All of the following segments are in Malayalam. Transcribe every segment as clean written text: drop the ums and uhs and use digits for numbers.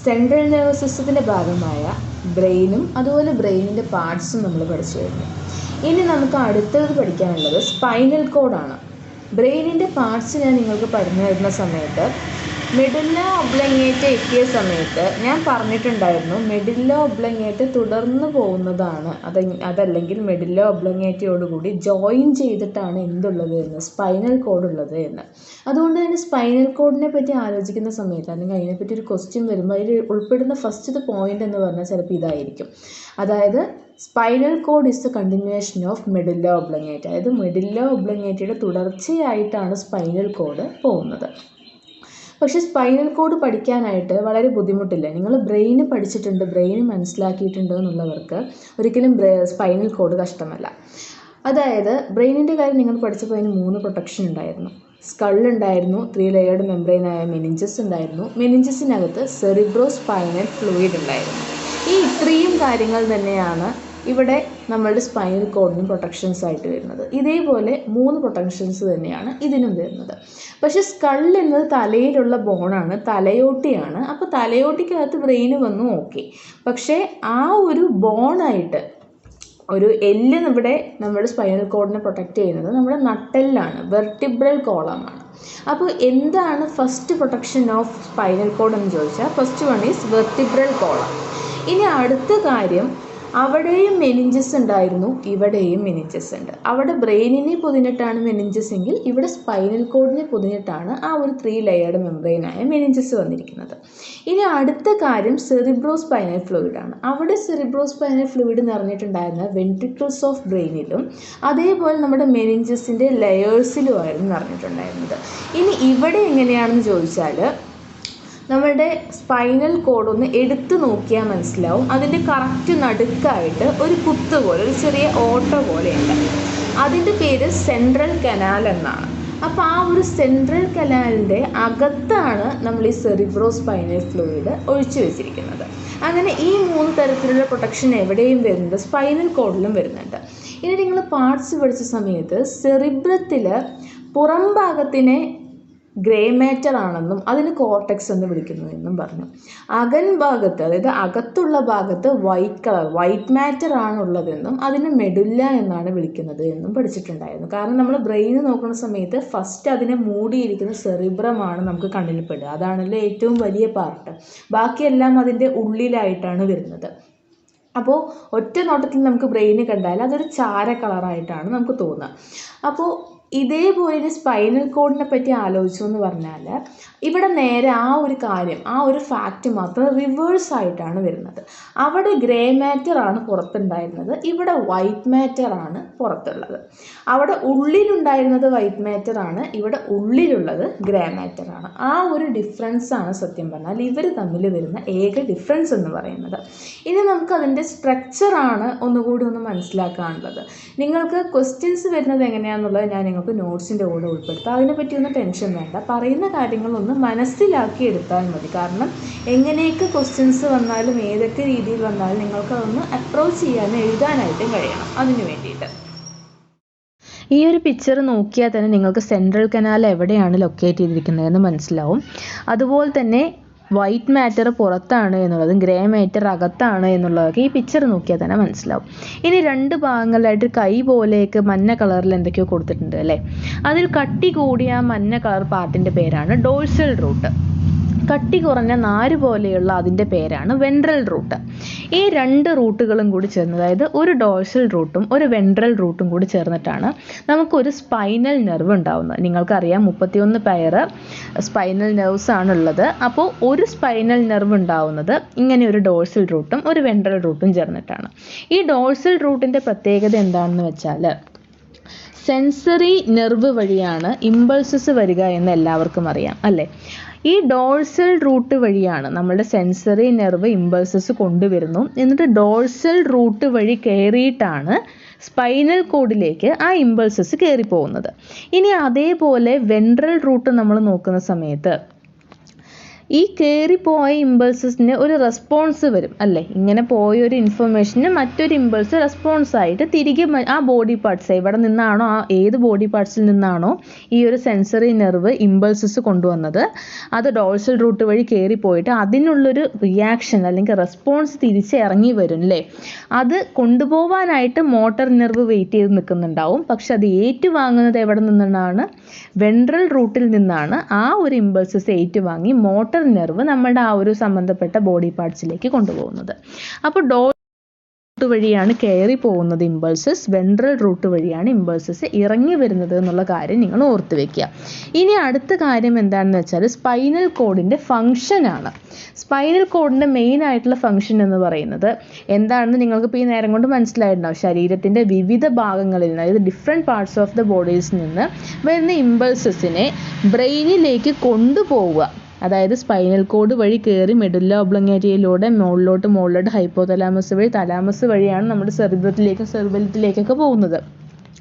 സെൻട്രൽ നെർവസ് സിസ്റ്റത്തിൻ്റെ ഭാഗമായ ബ്രെയിനും അതുപോലെ ബ്രെയിനിൻ്റെ പാർട്സും നമ്മൾ പഠിച്ചു കഴിഞ്ഞു. ഇനി നമുക്ക് അടുത്തത് പഠിക്കാനുള്ളത് സ്പൈനൽ കോഡാണ്. ബ്രെയിനിൻ്റെ പാർട്സ് ഞാൻ നിങ്ങൾക്ക് പറഞ്ഞു തരുന്ന സമയത്ത് മെഡുല്ല ഒബ്ലങ്ങേറ്റ എത്തിയ സമയത്ത് ഞാൻ പറഞ്ഞിട്ടുണ്ടായിരുന്നു മെഡുല്ല ഒബ്ലങ്ങേറ്റ തുടർന്ന് പോകുന്നതാണ്, അതല്ലെങ്കിൽ മെഡുല്ല ഒബ്ലങ്ങേറ്റയോടുകൂടി ജോയിൻ ചെയ്തിട്ടാണ് എന്തുള്ളത് എന്ന്, സ്പൈനൽ കോഡ് ഉള്ളത് എന്ന്. അതുകൊണ്ട് തന്നെ സ്പൈനൽ കോഡിനെ പറ്റി ആലോചിക്കുന്ന സമയത്ത് അല്ലെങ്കിൽ അതിനെപ്പറ്റി ഒരു ക്വസ്റ്റ്യൻ വരുമ്പോൾ അതിൽ ഉൾപ്പെടുന്ന ഫസ്റ്റത്തെ പോയിന്റ് എന്ന് പറഞ്ഞാൽ ചിലപ്പോൾ ഇതായിരിക്കും. അതായത് spinal cord is the continuation of medulla oblongata. അതായത് മെഡുല്ല ഒബ്ലങ്ങേറ്റയുടെ തുടർച്ചയായിട്ടാണ് സ്പൈനൽ കോഡ് പോകുന്നത്. പക്ഷേ സ്പൈനൽ കോഡ് പഠിക്കാനായിട്ട് വളരെ ബുദ്ധിമുട്ടില്ല. നിങ്ങൾ ബ്രെയിന് പഠിച്ചിട്ടുണ്ട്, ബ്രെയിന് മനസ്സിലാക്കിയിട്ടുണ്ട് എന്നുള്ളവർക്ക് ഒരിക്കലും സ്പൈനൽ കോഡ് കഷ്ടമല്ല. അതായത് ബ്രെയിനിൻ്റെ കാര്യം നിങ്ങൾ പഠിച്ചപ്പോൾ അതിന് 3 പ്രൊട്ടക്ഷൻ ഉണ്ടായിരുന്നു. സ്കള്ളുണ്ടായിരുന്നു, 3 ലെയേർഡ് മെംബ്രെയിനായ മെനിഞ്ചസ് ഉണ്ടായിരുന്നു, മെനിഞ്ചസിനകത്ത് സെറിബ്രോ സ്പൈനൽ ഫ്ലൂയിഡ് ഉണ്ടായിരുന്നു. ഈ ഇത്രയും കാര്യങ്ങൾ തന്നെയാണ് ഇവിടെ നമ്മളുടെ സ്പൈനൽ കോഡിനും പ്രൊട്ടക്ഷൻസ് ആയിട്ട് വരുന്നത്. ഇതേപോലെ 3 പ്രൊട്ടക്ഷൻസ് തന്നെയാണ് ഇതിനും വരുന്നത്. പക്ഷേ സ്കൾ എന്നത് തലയിലുള്ള ബോണാണ്, തലയോട്ടിയാണ്. അപ്പോൾ തലയോട്ടിക്കകത്ത് ബ്രെയിന് വന്നു, ഓക്കെ. പക്ഷേ ആ ഒരു ബോണായിട്ട് ഒരു എല്ല് ഇവിടെ നമ്മുടെ സ്പൈനൽ കോഡിനെ പ്രൊട്ടക്റ്റ് ചെയ്യുന്നത് നമ്മുടെ നട്ടെല്ലാണ്, വെർട്ടിബ്രൽ കോളമാണ്. അപ്പോൾ എന്താണ് first protection of spinal code എന്ന് ചോദിച്ചാൽ first one is vertebral column. ഇനി അടുത്ത കാര്യം, അവിടെയും മെനിഞ്ചസ് ഉണ്ടായിരുന്നു, ഇവിടെയും മെനിഞ്ചസ് ഉണ്ട്. അവിടെ ബ്രെയിനിനെ പൊതിഞ്ഞിട്ടാണ് മെനിഞ്ചസ് എങ്കിൽ ഇവിടെ സ്പൈനൽ കോഡിനെ പൊതിഞ്ഞിട്ടാണ് ആ ഒരു 3 ലെയേർഡ് മെംബ്രെയിനായ മെനിഞ്ചസ് വന്നിരിക്കുന്നത്. ഇനി അടുത്ത കാര്യം സെറിബ്രോ സ്പൈനൽ ഫ്ലൂയിഡ് ആണ്. അവിടെ സെറിബ്രോ സ്പൈനൽ ഫ്ലൂയിഡ് നിറഞ്ഞിട്ടുണ്ടായിരുന്ന വെൻട്രിക്കിൾസ് ഓഫ് ബ്രെയിനിലും അതേപോലെ നമ്മുടെ മെനിഞ്ചസിൻ്റെ ലെയേഴ്സിലുമായിരുന്നു നിറഞ്ഞിട്ടുണ്ടായിരുന്നത്. ഇനി ഇവിടെ എങ്ങനെയാണെന്ന് ചോദിച്ചാൽ നമ്മളുടെ സ്പൈനൽ കോഡ് ഒന്ന് എടുത്തു നോക്കിയാൽ മനസ്സിലാവും. അതിൻ്റെ കറക്റ്റ് നടുക്കായിട്ട് ഒരു കുത്ത് പോലെ, ഒരു ചെറിയ ഓട്ട പോലെയുണ്ട്. അതിൻ്റെ പേര് സെൻട്രൽ കനാൽ എന്നാണ്. അപ്പോൾ ആ ഒരു സെൻട്രൽ കനാലിൻ്റെ അകത്താണ് നമ്മൾ ഈ സെറിബ്രോ സ്പൈനൽ ഫ്ലൂയിഡ് ഒഴിച്ചു വെച്ചിരിക്കുന്നത്. അങ്ങനെ ഈ 3 തരത്തിലുള്ള പ്രൊട്ടക്ഷൻ എവിടെയും വരുന്നുണ്ട്, സ്പൈനൽ കോഡിലും വരുന്നുണ്ട്. ഇനി നിങ്ങൾ പാർട്സ് പഠിച്ച സമയത്ത് സെറിബ്രത്തിൽ പുറം ഭാഗത്തിനെ ഗ്രേ മാറ്റർ ആണെന്നും അതിന് കോർട്ടെക്സ് എന്ന് വിളിക്കുന്നു എന്നും പറഞ്ഞു. അകൻഭാഗത്ത്, അതായത് അകത്തുള്ള ഭാഗത്ത് വൈറ്റ് കളർ, വൈറ്റ് മാറ്റർ ആണുള്ളതെന്നും അതിന് മെഡുല്ല എന്നാണ് വിളിക്കുന്നത് എന്നും പഠിച്ചിട്ടുണ്ടായിരുന്നു. കാരണം നമ്മൾ ബ്രെയിൻ നോക്കുന്ന സമയത്ത് ഫസ്റ്റ് അതിനെ മൂടിയിരിക്കുന്ന സെറിബ്രമാണ് നമുക്ക് കണ്ണിൽപ്പെടുക. അതാണല്ലോ ഏറ്റവും വലിയ പാർട്ട്. ബാക്കിയെല്ലാം അതിൻ്റെ ഉള്ളിലായിട്ടാണ് വരുന്നത്. അപ്പോൾ ഒറ്റ നോട്ടത്തിൽ നമുക്ക് ബ്രെയിന് കണ്ടാൽ അതൊരു ചാര കളറായിട്ടാണ് നമുക്ക് തോന്നുക. അപ്പോൾ ഇതേപോലെ സ്പൈനൽ കോഡിനെ പറ്റി ആലോചിച്ചു എന്ന് പറഞ്ഞാൽ ഇവിടെ നേരെ ആ ഒരു കാര്യം, ആ ഒരു ഫാക്റ്റ് മാത്രം റിവേഴ്സ് ആയിട്ടാണ് വരുന്നത്. അവിടെ ഗ്രേ മാറ്റർ ആണ് പുറത്തുണ്ടായിരുന്നത്, ഇവിടെ വൈറ്റ് മാറ്റർ ആണ് പുറത്തുള്ളത്. അവിടെ ഉള്ളിലുണ്ടായിരുന്നത് വൈറ്റ് മാറ്റർ ആണ്, ഇവിടെ ഉള്ളിലുള്ളത് ഗ്രേ മാറ്റർ ആണ്. ആ ഒരു ഡിഫറൻസ് ആണ് സത്യം പറഞ്ഞാൽ ഇവർ തമ്മിൽ വരുന്ന ഏക ഡിഫറൻസ് എന്ന് പറയുന്നത്. ഇനി നമുക്ക് അതിൻ്റെ സ്ട്രക്ചറാണ് ഒന്നുകൂടി ഒന്ന് മനസ്സിലാക്കാനുള്ളത്. നിങ്ങൾക്ക് ക്വസ്റ്റ്യൻസ് വരുന്നത് എങ്ങനെയാണെന്നുള്ളത് ഞാൻ നിങ്ങൾക്ക് നോട്ട്സിൻ്റെ കൂടെ ഉൾപ്പെടുത്താം. അതിനെപ്പറ്റി ഒന്നും ടെൻഷൻ വേണ്ട. പറയുന്ന കാര്യങ്ങളൊന്ന് മനസ്സിലാക്കി എടുത്താൽ മതി. കാരണം എങ്ങനെയൊക്കെ ക്വസ്റ്റ്യൻസ് വന്നാലും ഏതൊക്കെ രീതിയിൽ വന്നാലും നിങ്ങൾക്ക് അതൊന്ന് അപ്രോച്ച് ചെയ്യാനും എഴുതാനായിട്ടും കഴിയണം. അതിന് വേണ്ടിയിട്ട് ഈ ഒരു പിക്ചർ നോക്കിയാൽ തന്നെ നിങ്ങൾക്ക് സെൻട്രൽ കനാൽ എവിടെയാണ് ലൊക്കേറ്റ് ചെയ്തിരിക്കുന്നതെന്ന് മനസ്സിലാവും. അതുപോലെ തന്നെ വൈറ്റ് മാറ്റർ പുറത്താണ് എന്നുള്ളതും ഗ്രേ മാറ്റർ അകത്താണ് എന്നുള്ളതൊക്കെ ഈ പിക്ചർ നോക്കിയാൽ തന്നെ മനസ്സിലാവും. ഇനി 2 ഭാഗങ്ങളിലായിട്ട് കൈ പോലെയൊക്കെ മഞ്ഞ കളറിൽ എന്തൊക്കെയോ കൊടുത്തിട്ടുണ്ട് അല്ലേ. അതിൽ കട്ടി കൂടിയ മഞ്ഞ കളർ പാർട്ടിൻ്റെ പേരാണ് ഡോഴ്സൽ റൂട്ട്. കട്ടി കുറഞ്ഞ നാര് പോലെയുള്ള അതിൻ്റെ പേരാണ് വെൻട്രൽ റൂട്ട്. ഈ 2 റൂട്ടുകളും കൂടി ചേർന്ന്, അതായത് ഒരു ഡോഴ്സൽ റൂട്ടും ഒരു വെൻട്രൽ റൂട്ടും കൂടി ചേർന്നിട്ടാണ് നമുക്കൊരു സ്പൈനൽ നെർവ് ഉണ്ടാവുന്നത്. നിങ്ങൾക്കറിയാം 31 പെയർ സ്പൈനൽ നെർവ്സ് ആണുള്ളത്. അപ്പോൾ ഒരു സ്പൈനൽ നെർവ് ഉണ്ടാവുന്നത് ഇങ്ങനെ ഒരു ഡോഴ്സൽ റൂട്ടും ഒരു വെൻട്രൽ റൂട്ടും ചേർന്നിട്ടാണ്. ഈ ഡോഴ്സൽ റൂട്ടിൻ്റെ പ്രത്യേകത എന്താണെന്ന് വെച്ചാൽ സെൻസറി നെർവ് വഴിയാണ് ഇമ്പൾസസ് വരിക എന്ന് എല്ലാവർക്കും അറിയാം അല്ലേ. ഈ ഡോഴ്സൽ റൂട്ട് വഴിയാണ് നമ്മുടെ സെൻസറി നെർവ് ഇമ്പൾസസ് കൊണ്ടുവരുന്നു. എന്നിട്ട് ഡോഴ്സൽ റൂട്ട് വഴി കയറിയിട്ടാണ് സ്പൈനൽ കോഡിലേക്ക് ആ ഇമ്പൾസസ് കയറിപ്പോകുന്നത്. ഇനി അതേപോലെ വെൻട്രൽ റൂട്ട് നമ്മൾ നോക്കുന്ന സമയത്ത് ഈ കയറിപ്പോയ ഇമ്പൾസസിന് ഒരു റെസ്പോൺസ് വരും അല്ലേ, ഇങ്ങനെ പോയൊരു ഇൻഫർമേഷന് മറ്റൊരു ഇമ്പൾസ് റെസ്പോൺസ് ആയിട്ട് തിരികെ ആ ബോഡി പാർട്സ് എവിടെ നിന്നാണോ, ആ ഏത് ബോഡി പാർട്സിൽ നിന്നാണോ ഈ ഒരു സെൻസറി നെർവ് ഇമ്പൾസസ് കൊണ്ടുവന്നത് അത് ഡോഴ്സൽ റൂട്ട് വഴി കയറിപ്പോയിട്ട് അതിനുള്ളൊരു റിയാക്ഷൻ അല്ലെങ്കിൽ റെസ്പോൺസ് തിരിച്ച് ഇറങ്ങി വരും അല്ലേ. അത് കൊണ്ടുപോകാനായിട്ട് മോട്ടർ നെർവ് വെയിറ്റ് ചെയ്ത് നിൽക്കുന്നുണ്ടാവും. പക്ഷെ അത് ഏറ്റുവാങ്ങുന്നത് എവിടെ നിന്നാണ്? വെൻട്രൽ റൂട്ടിൽ നിന്നാണ് ആ ഒരു ഇമ്പൾസസ് ഏറ്റുവാങ്ങി മോട്ടർ നെർവ് നമ്മുടെ ആ ഒരു സംബന്ധപ്പെട്ട ബോഡി പാർട്സിലേക്ക് കൊണ്ടുപോകുന്നത്. അപ്പോൾ റൂട്ട് വഴിയാണ് കയറി പോകുന്നത് ഇമ്പൾസസ്, വെൻട്രൽ റൂട്ട് വഴിയാണ് ഇമ്പൾസസ് ഇറങ്ങി വരുന്നത് എന്നുള്ള കാര്യം നിങ്ങൾ ഓർത്ത് വെക്കുക. ഇനി അടുത്ത കാര്യം എന്താണെന്ന് വെച്ചാൽ സ്പൈനൽ കോഡിൻ്റെ ഫംഗ്ഷനാണ്. സ്പൈനൽ കോഡിൻ്റെ മെയിൻ ആയിട്ടുള്ള ഫംഗ്ഷൻ എന്ന് പറയുന്നത് എന്താണെന്ന് നിങ്ങൾക്ക് ഇപ്പോൾ ഈ നേരം കൊണ്ട് മനസ്സിലായിട്ടുണ്ടാവും. ശരീരത്തിൻ്റെ വിവിധ ഭാഗങ്ങളിൽ നിന്ന്, അതായത് ഡിഫറെൻറ്റ് പാർട്സ് ഓഫ് ദ ബോഡീസിൽ നിന്ന് വരുന്ന ഇമ്പൾസസിനെ ബ്രെയിനിലേക്ക് കൊണ്ടുപോവുക. അതായത് സ്പൈനൽ കോഡ് വഴി കയറി മെഡുല്ല ഒബ്ലൊംഗാറ്റയിലൂടെ മുകളിലോട്ട് ഹൈപ്പോതലാമസ് വഴി തലാമസ് വഴിയാണ് നമ്മുടെ സെറിബെല്ലത്തിലേക്കൊക്കെ പോകുന്നത്.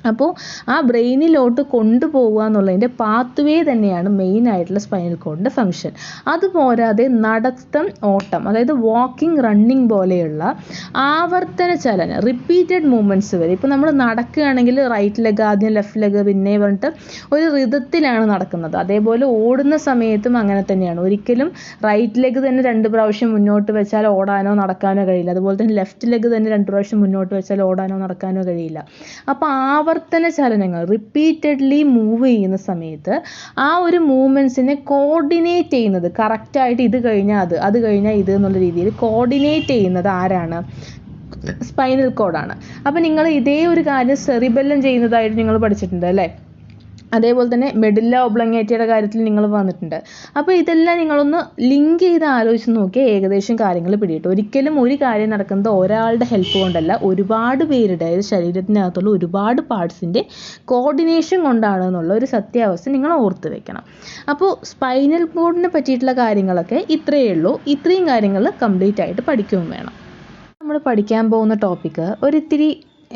അപ്പോൾ ആ ബ്രെയിനിലോട്ട് കൊണ്ടുപോകുക എന്നുള്ളതിൻ്റെ പാത്ത് വേ തന്നെയാണ് മെയിൻ ആയിട്ടുള്ള സ്പൈനൽ കോഡിൻ്റെ ഫംഗ്ഷൻ. അതുപോരാതെ നടത്തം, ഓട്ടം, അതായത് വാക്കിംഗ്, റണ്ണിങ് പോലെയുള്ള ആവർത്തന ചലനം, റിപ്പീറ്റഡ് മൂവ്മെൻറ്റ്സ് വരെ. ഇപ്പോൾ നമ്മൾ നടക്കുകയാണെങ്കിൽ റൈറ്റ് ലെഗ് ആദ്യം, ലെഫ്റ്റ് ലെഗ് പിന്നെ പറഞ്ഞിട്ട് ഒരു ഋതത്തിലാണ് നടക്കുന്നത്. അതേപോലെ ഓടുന്ന സമയത്തും അങ്ങനെ തന്നെയാണ്. ഒരിക്കലും റൈറ്റ് ലെഗ് തന്നെ 2 പ്രാവശ്യം മുന്നോട്ട് വെച്ചാൽ ഓടാനോ നടക്കാനോ കഴിയില്ല. അതുപോലെ തന്നെ ലെഫ്റ്റ് ലെഗ് തന്നെ 2 പ്രാവശ്യം മുന്നോട്ട് വെച്ചാൽ ഓടാനോ നടക്കാനോ കഴിയില്ല. അപ്പോൾ ആവർത്തന ചലനങ്ങൾ, റിപ്പീറ്റഡ്ലി മൂവ് ചെയ്യുന്ന സമയത്ത് ആ ഒരു മൂവ്മെൻറ്റ്സിനെ കോർഡിനേറ്റ് ചെയ്യുന്നത്, കറക്റ്റായിട്ട് ഇത് കഴിഞ്ഞാൽ അത് കഴിഞ്ഞാൽ ഇത് എന്നുള്ള രീതിയിൽ കോർഡിനേറ്റ് ചെയ്യുന്നത് ആരാണ്? സ്പൈനൽ കോഡാണ്. അപ്പോൾ നിങ്ങൾ ഇതേ ഒരു കാര്യം സെറിബെല്ലം ചെയ്യുന്നതായിട്ട് നിങ്ങൾ പഠിച്ചിട്ടുണ്ട് അല്ലേ. അതേപോലെ തന്നെ മെഡുല്ല ഒബ്ലൊംഗാറ്റയുടെ കാര്യത്തിൽ നിങ്ങൾ വന്നിട്ടുണ്ട്. അപ്പോൾ ഇതെല്ലാം നിങ്ങളൊന്ന് ലിങ്ക് ചെയ്ത് ആലോചിച്ച് നോക്കിയാൽ ഏകദേശം കാര്യങ്ങൾ പിടികിട്ടും. ഒരിക്കലും ഒരു കാര്യം നടക്കുന്നത് ഒരാളുടെ ഹെൽപ്പ് കൊണ്ടല്ല, ഒരുപാട് പേരുടെ, അതായത് ശരീരത്തിനകത്തുള്ള ഒരുപാട് പാർട്സിൻ്റെ കോർഡിനേഷൻ കൊണ്ടാണ് എന്നുള്ള ഒരു സത്യാവസ്ഥ നിങ്ങൾ ഓർത്ത് വെക്കണം. അപ്പോൾ സ്പൈനൽ കോഡിനെ പറ്റിയിട്ടുള്ള കാര്യങ്ങളൊക്കെ ഇത്രയേ ഉള്ളൂ. ഇത്രയും കാര്യങ്ങൾ കംപ്ലീറ്റ് ആയിട്ട് പഠിക്കുകയും വേണം. നമ്മൾ പഠിക്കാൻ പോകുന്ന ടോപ്പിക്ക് ഒരിത്തിരി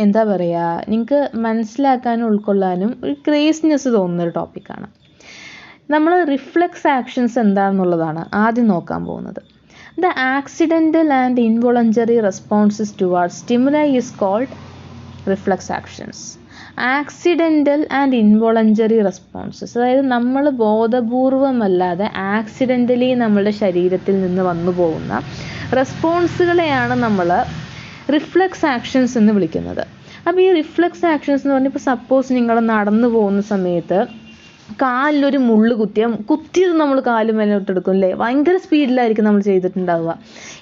എന്താ പറയുക, നിങ്ങൾക്ക് മനസ്സിലാക്കാനും ഉൾക്കൊള്ളാനും ഒരു ക്രേസിനെസ് തോന്നുന്നൊരു ടോപ്പിക്കാണ്. നമ്മൾ റിഫ്ലെക്സ് ആക്ഷൻസ് എന്താണെന്നുള്ളതാണ് ആദ്യം നോക്കാൻ പോകുന്നത്. The accidental and involuntary responses towards stimuli is called reflex actions. Accidental and involuntary responses, അതായത് നമ്മൾ ബോധപൂർവമല്ലാതെ ആക്സിഡൻ്റലി നമ്മളുടെ ശരീരത്തിൽ നിന്ന് വന്നു പോകുന്ന റെസ്പോൺസുകളെയാണ് നമ്മൾ റിഫ്ലെക്സ് ആക്ഷൻസ് എന്ന് വിളിക്കുന്നത്. അപ്പോൾ ഈ റിഫ്ലെക്സ് ആക്ഷൻസ് എന്ന് പറഞ്ഞാൽ, ഇപ്പോൾ സപ്പോസ് നിങ്ങൾ നടന്നു പോകുന്ന സമയത്ത് കാലിലൊരു മുള്ള് കുത്തിയത് നമ്മൾ കാല് മേലോട്ടെടുക്കും അല്ലേ, ഭയങ്കര സ്പീഡിലായിരിക്കും നമ്മൾ ചെയ്തിട്ടുണ്ടാവുക.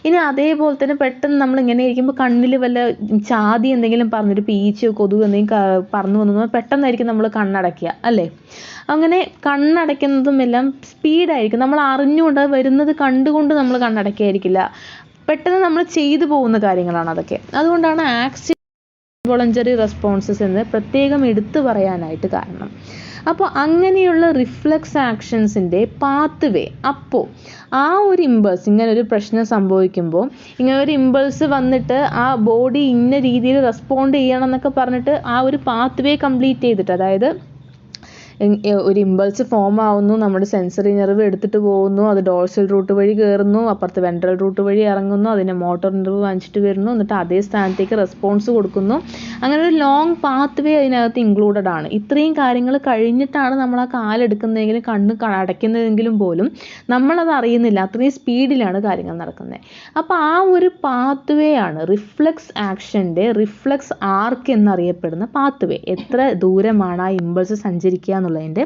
ഇനി അതേപോലെ തന്നെ പെട്ടെന്ന് നമ്മൾ ഇങ്ങനെ ഇരിക്കുമ്പോൾ കണ്ണിൽ വല്ല ചാതി എന്തെങ്കിലും പറഞ്ഞൊരു ഈച്ചയോ കൊതുകോ എന്തെങ്കിലും പറന്നു വന്നു പെട്ടെന്നായിരിക്കും നമ്മൾ കണ്ണടയ്ക്കുക അല്ലേ. അങ്ങനെ കണ്ണടയ്ക്കുന്നതും എല്ലാം സ്പീഡായിരിക്കും, നമ്മൾ അറിഞ്ഞുകൊണ്ട് വരുന്നത് കണ്ടുകൊണ്ട് നമ്മൾ കണ്ണടയ്ക്കായിരിക്കില്ല, പെട്ടെന്ന് നമ്മൾ ചെയ്തു പോകുന്ന കാര്യങ്ങളാണ് അതൊക്കെ. അതുകൊണ്ടാണ് ഇൻവോളണ്ടറി റെസ്പോൺസസ് എന്ന് പ്രത്യേകം എടുത്തു പറയാനായിട്ട് കാരണം. അപ്പോൾ അങ്ങനെയുള്ള റിഫ്ലെക്സ് ആക്ഷൻസിൻ്റെ പാത്ത് വേ, അപ്പോൾ ആ ഒരു ഇമ്പൾസ്, ഇങ്ങനൊരു പ്രശ്നം സംഭവിക്കുമ്പോൾ ഇങ്ങനൊരു ഇമ്പൾസ് വന്നിട്ട് ആ ബോഡി ഇന്ന രീതിയിൽ റെസ്പോണ്ട് ചെയ്യണം എന്നൊക്കെ പറഞ്ഞിട്ട് ആ ഒരു പാത്ത് വേ കംപ്ലീറ്റ് ചെയ്തിട്ട്, അതായത് ഒരു ഇമ്പൾസ് ഫോം ആവുന്നു, നമ്മുടെ സെൻസറി നെർവ് എടുത്തിട്ട് പോകുന്നു, അത് ഡോഴ്സൽ റൂട്ട് വഴി കയറുന്നു, അപ്പുറത്ത് വെൻട്രൽ റൂട്ട് വഴി ഇറങ്ങുന്നു, അതിനെ മോട്ടോർ നെർവ് വാങ്ങിച്ചിട്ട് വരുന്നു, എന്നിട്ട് അതേ സ്ഥാനത്തേക്ക് റെസ്പോൺസ് കൊടുക്കുന്നു. അങ്ങനെ ഒരു ലോങ് പാത്ത് വേ അതിനകത്ത് ഇൻക്ലൂഡഡ് ആണ്. ഇത്രയും കാര്യങ്ങൾ കഴിഞ്ഞിട്ടാണ് നമ്മൾ ആ കാലെടുക്കുന്നതെങ്കിലും കണ്ണ് അടയ്ക്കുന്നതെങ്കിലും പോലും നമ്മളത് അറിയുന്നില്ല, അത്രയും സ്പീഡിലാണ് കാര്യങ്ങൾ നടക്കുന്നത്. അപ്പോൾ ആ ഒരു പാത്ത് വേ ആണ് റിഫ്ലെക്സ് ആക്ഷൻ്റെ റിഫ്ലെക്സ് ആർക്ക് എന്നറിയപ്പെടുന്ന പാത്ത് വേ. എത്ര ദൂരമാണ് ആ ഇമ്പൾസ് സഞ്ചരിക്കുക എന്നുള്ളതിൻ്റെ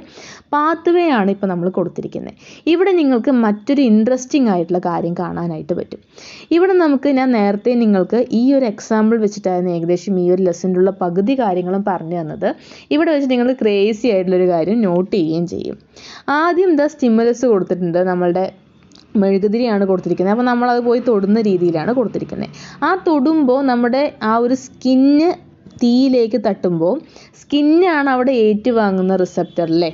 പാത്ത് വേ ആണ് ഇപ്പോൾ നമ്മൾ കൊടുത്തിരിക്കുന്നത്. ഇവിടെ നിങ്ങൾക്ക് മറ്റൊരു ഇൻട്രസ്റ്റിംഗ് ആയിട്ടുള്ള കാര്യം കാണാനായിട്ട് പറ്റും. ഇവിടെ ഞാൻ നേരത്തെ നിങ്ങൾക്ക് ഈ ഒരു എക്സാമ്പിൾ വെച്ചിട്ടായിരുന്നു ഏകദേശം ഈ ഒരു ലെസണിലുള്ള പകുതി കാര്യങ്ങളും പറഞ്ഞു തന്നത്. ഇവിടെ വെച്ച് നിങ്ങൾ ക്രേസി ആയിട്ടുള്ളൊരു കാര്യം നോട്ട് ചെയ്യുകയും ചെയ്യും. ആദ്യം സ്റ്റിമുലസ് കൊടുത്തിട്ടുണ്ട്, നമ്മളുടെ മെഴുകുതിരിയാണ് കൊടുത്തിരിക്കുന്നത്. അപ്പോൾ നമ്മളത് പോയി തൊടുന്ന രീതിയിലാണ് കൊടുത്തിരിക്കുന്നത്. ആ തൊടുമ്പോൾ നമ്മുടെ ആ ഒരു സ്കിന്ന് തീയിലേക്ക് തട്ടുമ്പോൾ സ്കിന്നാണ് അവിടെ ഏറ്റുവാങ്ങുന്ന റിസപ്റ്റർ അല്ലേ.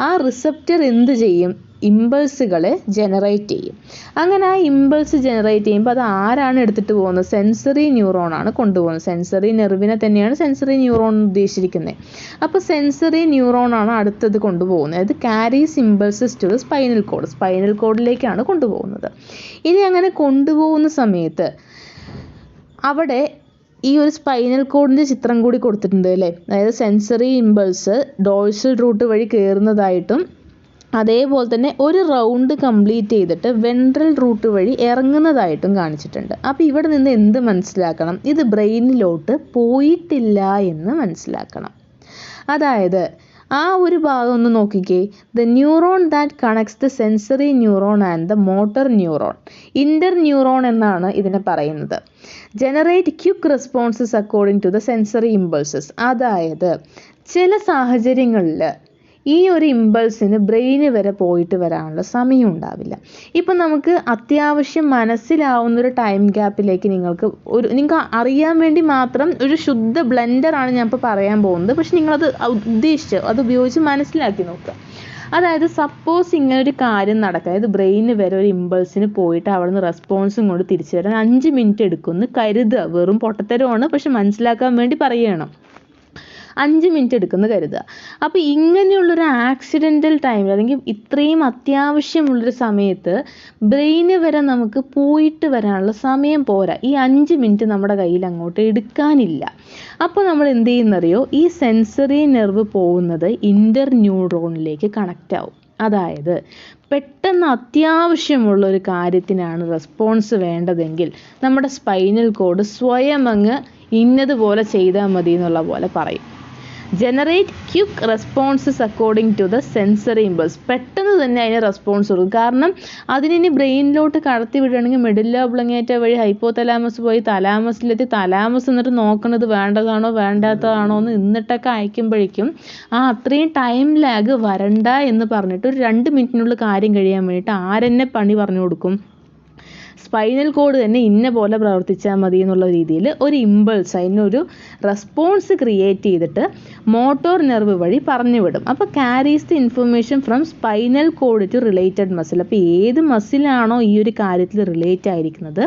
ആ റിസപ്റ്റർ എന്ത് ചെയ്യും? ഇമ്പൾസുകളെ ജനറേറ്റ് ചെയ്യും. അങ്ങനെ ആ ഇമ്പൾസ് ജനറേറ്റ് ചെയ്യുമ്പോൾ അത് ആരാണ് എടുത്തിട്ട് പോകുന്നത്? സെൻസറി ന്യൂറോൺ ആണ് കൊണ്ടുപോകുന്നത്. സെൻസറി നെർവിനെ തന്നെയാണ് സെൻസറി ന്യൂറോൺ ഉദ്ദേശിച്ചിരിക്കുന്നത്. അപ്പോൾ സെൻസറി ന്യൂറോൺ ആണ് അടുത്തത് കൊണ്ടുപോകുന്നത്. അത് carries impulses to the spinal cord. Spinal കോഡിലേക്കാണ് കൊണ്ടുപോകുന്നത്. ഇനി അങ്ങനെ കൊണ്ടുപോകുന്ന സമയത്ത് അവിടെ ഈ ഒരു സ്പൈനൽ കോഡിൻ്റെ ചിത്രം കൂടി കൊടുത്തിട്ടുണ്ട് അല്ലേ? അതായത് സെൻസറി ഇമ്പൾസ് ഡോഴ്സൽ റൂട്ട് വഴി കയറുന്നതായിട്ടും അതേപോലെ തന്നെ ഒരു റൗണ്ട് കംപ്ലീറ്റ് ചെയ്തിട്ട് വെൻട്രൽ റൂട്ട് വഴി ഇറങ്ങുന്നതായിട്ടും കാണിച്ചിട്ടുണ്ട്. അപ്പോൾ ഇവിടെ നിന്ന് എന്ത് മനസ്സിലാക്കണം? ഇത് ബ്രെയിനിലോട്ട് പോയിട്ടില്ല എന്ന് മനസ്സിലാക്കണം. അതായത് ആ ഒരു ഭാഗം ഒന്ന് നോക്കിക്കേ. The neuron that connects the sensory neuron and the motor neuron, interneuron എന്നാണ് ഇതിനെ പറയുന്നത്. Generate quick responses according to the sensory impulses. അതായത് ചില സാഹചര്യങ്ങളിൽ ഈ ഒരു ഇമ്പൾസിന് ബ്രെയിന് വരെ പോയിട്ട് വരാനുള്ള സമയം ഉണ്ടാവില്ല. ഇപ്പം നമുക്ക് അത്യാവശ്യം മനസ്സിലാവുന്നൊരു ടൈം ഗ്യാപ്പിലേക്ക് നിങ്ങൾക്ക് അറിയാൻ വേണ്ടി മാത്രം ഒരു ശുദ്ധ ബ്ലെൻഡറാണ് ഞാൻ ഇപ്പോൾ പറയാൻ പോകുന്നത്. പക്ഷെ നിങ്ങളത് ഉദ്ദേശിച്ച് അത് ഉപയോഗിച്ച് മനസ്സിലാക്കി നോക്കുക. അതായത് സപ്പോസ് ഇങ്ങനൊരു കാര്യം നടക്കുക, അതായത് ബ്രെയിന് വരെ ഒരു ഇമ്പൾസിന് പോയിട്ട് അവിടെ നിന്ന് റെസ്പോൺസും കൊണ്ട് തിരിച്ചു വരാൻ 5 മിനിറ്റ് എടുക്കുമെന്ന് കരുതുക. വെറും പൊട്ടത്തരമാണ്, പക്ഷെ മനസ്സിലാക്കാൻ വേണ്ടി പറയുകയാണ്. 5 മിനിറ്റ് എടുക്കുന്ന കരുതുക. അപ്പോൾ ഇങ്ങനെയുള്ളൊരു ആക്സിഡൻ്റൽ ടൈമിൽ അല്ലെങ്കിൽ ഇത്രയും അത്യാവശ്യമുള്ളൊരു സമയത്ത് ബ്രെയിന് വരെ നമുക്ക് പോയിട്ട് വരാനുള്ള സമയം പോരാ. ഈ 5 മിനിറ്റ് നമ്മുടെ കയ്യിൽ അങ്ങോട്ട് എടുക്കാനില്ല. അപ്പോൾ നമ്മൾ എന്ത് ചെയ്യുന്നറിയോ? ഈ സെൻസറി നെർവ് പോകുന്നത് ഇൻ്റർ ന്യൂറോണിലേക്ക് കണക്റ്റ് ആവും. അതായത് പെട്ടെന്ന് അത്യാവശ്യമുള്ളൊരു കാര്യത്തിനാണ് റെസ്പോൺസ് വേണ്ടതെങ്കിൽ നമ്മുടെ സ്പൈനൽ കോഡ് സ്വയം അങ്ങ് ഇന്നതുപോലെ ചെയ്താൽ മതി എന്നുള്ള പോലെ പറയും. Generate quick responses according to the sensory impulse. പെട്ടെന്ന് തന്നെ അതിന് റെസ്പോൺസ് കൊടുക്കും. കാരണം അതിനി ബ്രെയിനിലോട്ട് കടത്തി വിടുകയാണെങ്കിൽ മെഡില്ല ഒബ്ലൊംഗേറ്റ വഴി ഹൈപ്പോതലാമസ് പോയി തലാമസിലെത്തി തലാമസ് എന്നിട്ട് നോക്കുന്നത് വേണ്ടതാണോ വേണ്ടാത്തതാണോ എന്ന് എന്നിട്ടൊക്കെ അയക്കുമ്പോഴേക്കും അത്രയും ടൈം ലാഗ് വരണ്ട എന്ന് പറഞ്ഞിട്ട് ഒരു 2 മിനിറ്റിനുള്ളിൽ കാര്യം കഴിയാൻ വേണ്ടിയിട്ട് ആരെന്നെ പണി പറഞ്ഞു കൊടുക്കും? സ്പൈനൽ കോഡ് തന്നെ ഇന്ന പോലെ പ്രവർത്തിച്ചാൽ മതി എന്നുള്ള രീതിയിൽ ഒരു ഇമ്പൾസ്, അതിനൊരു റെസ്പോൺസ് ക്രിയേറ്റ് ചെയ്തിട്ട് മോട്ടോർ നെർവ് വഴി പറഞ്ഞു വിടും. അപ്പോൾ carries the information from spinal cord to related muscle. അപ്പോൾ ഏത് മസിലാണോ ഈ ഒരു കാര്യത്തിൽ റിലേറ്റ് ആയിരിക്കുന്നത്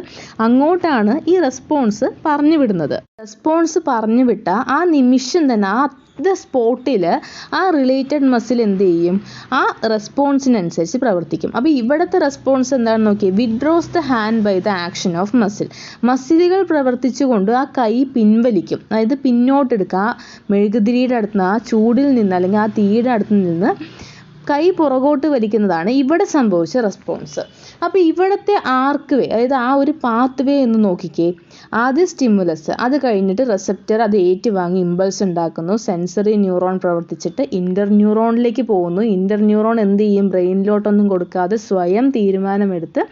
അങ്ങോട്ടാണ് ഈ റെസ്പോൺസ് പറഞ്ഞു വിടുന്നത്. റെസ്പോൺസ് പറഞ്ഞു വിട്ട ആ നിമിഷം തന്നെ സ്പോട്ടിൽ ആ റിലേറ്റഡ് മസിൽ എന്ത് ചെയ്യും? ആ റെസ്പോൺസിനനുസരിച്ച് പ്രവർത്തിക്കും. അപ്പോൾ ഇവിടുത്തെ റെസ്പോൺസ് എന്താണെന്ന് നോക്കിയേ. Withdraws the hand by the action of muscle. മസിലുകൾ പ്രവർത്തിച്ചുകൊണ്ട് ആ കൈ പിൻവലിക്കും. അതായത് പിന്നോട്ടെടുക്കുക. ആ മെഴുകുതിരിയുടെ അടുത്ത് നിന്ന്, ആ ചൂടിൽ നിന്ന് അല്ലെങ്കിൽ ആ തീയുടെ അടുത്ത് നിന്ന് കൈ പുറകോട്ട് വലിക്കുന്നതാണ് ഇവിടെ സംഭവിച്ച റെസ്പോൺസ്. അപ്പോൾ ഇവിടുത്തെ ആർക്ക് വേ, അതായത് ആ ഒരു പാത്ത് വേ എന്ന് നോക്കിക്കേ. ആദ്യം സ്റ്റിമുലസ്, അത് കഴിഞ്ഞിട്ട് റിസപ്റ്റർ അത് ഏറ്റുവാങ്ങി ഇമ്പൾസ് ഉണ്ടാക്കുന്നു. സെൻസറി ന്യൂറോൺ പ്രവർത്തിച്ചിട്ട് ഇൻ്റർ ന്യൂറോണിലേക്ക് പോകുന്നു. ഇൻ്റർ ന്യൂറോൺ എന്ത് ചെയ്യും? ബ്രെയിനിലോട്ടൊന്നും കൊടുക്കാതെ സ്വയം തീരുമാനമെടുത്ത്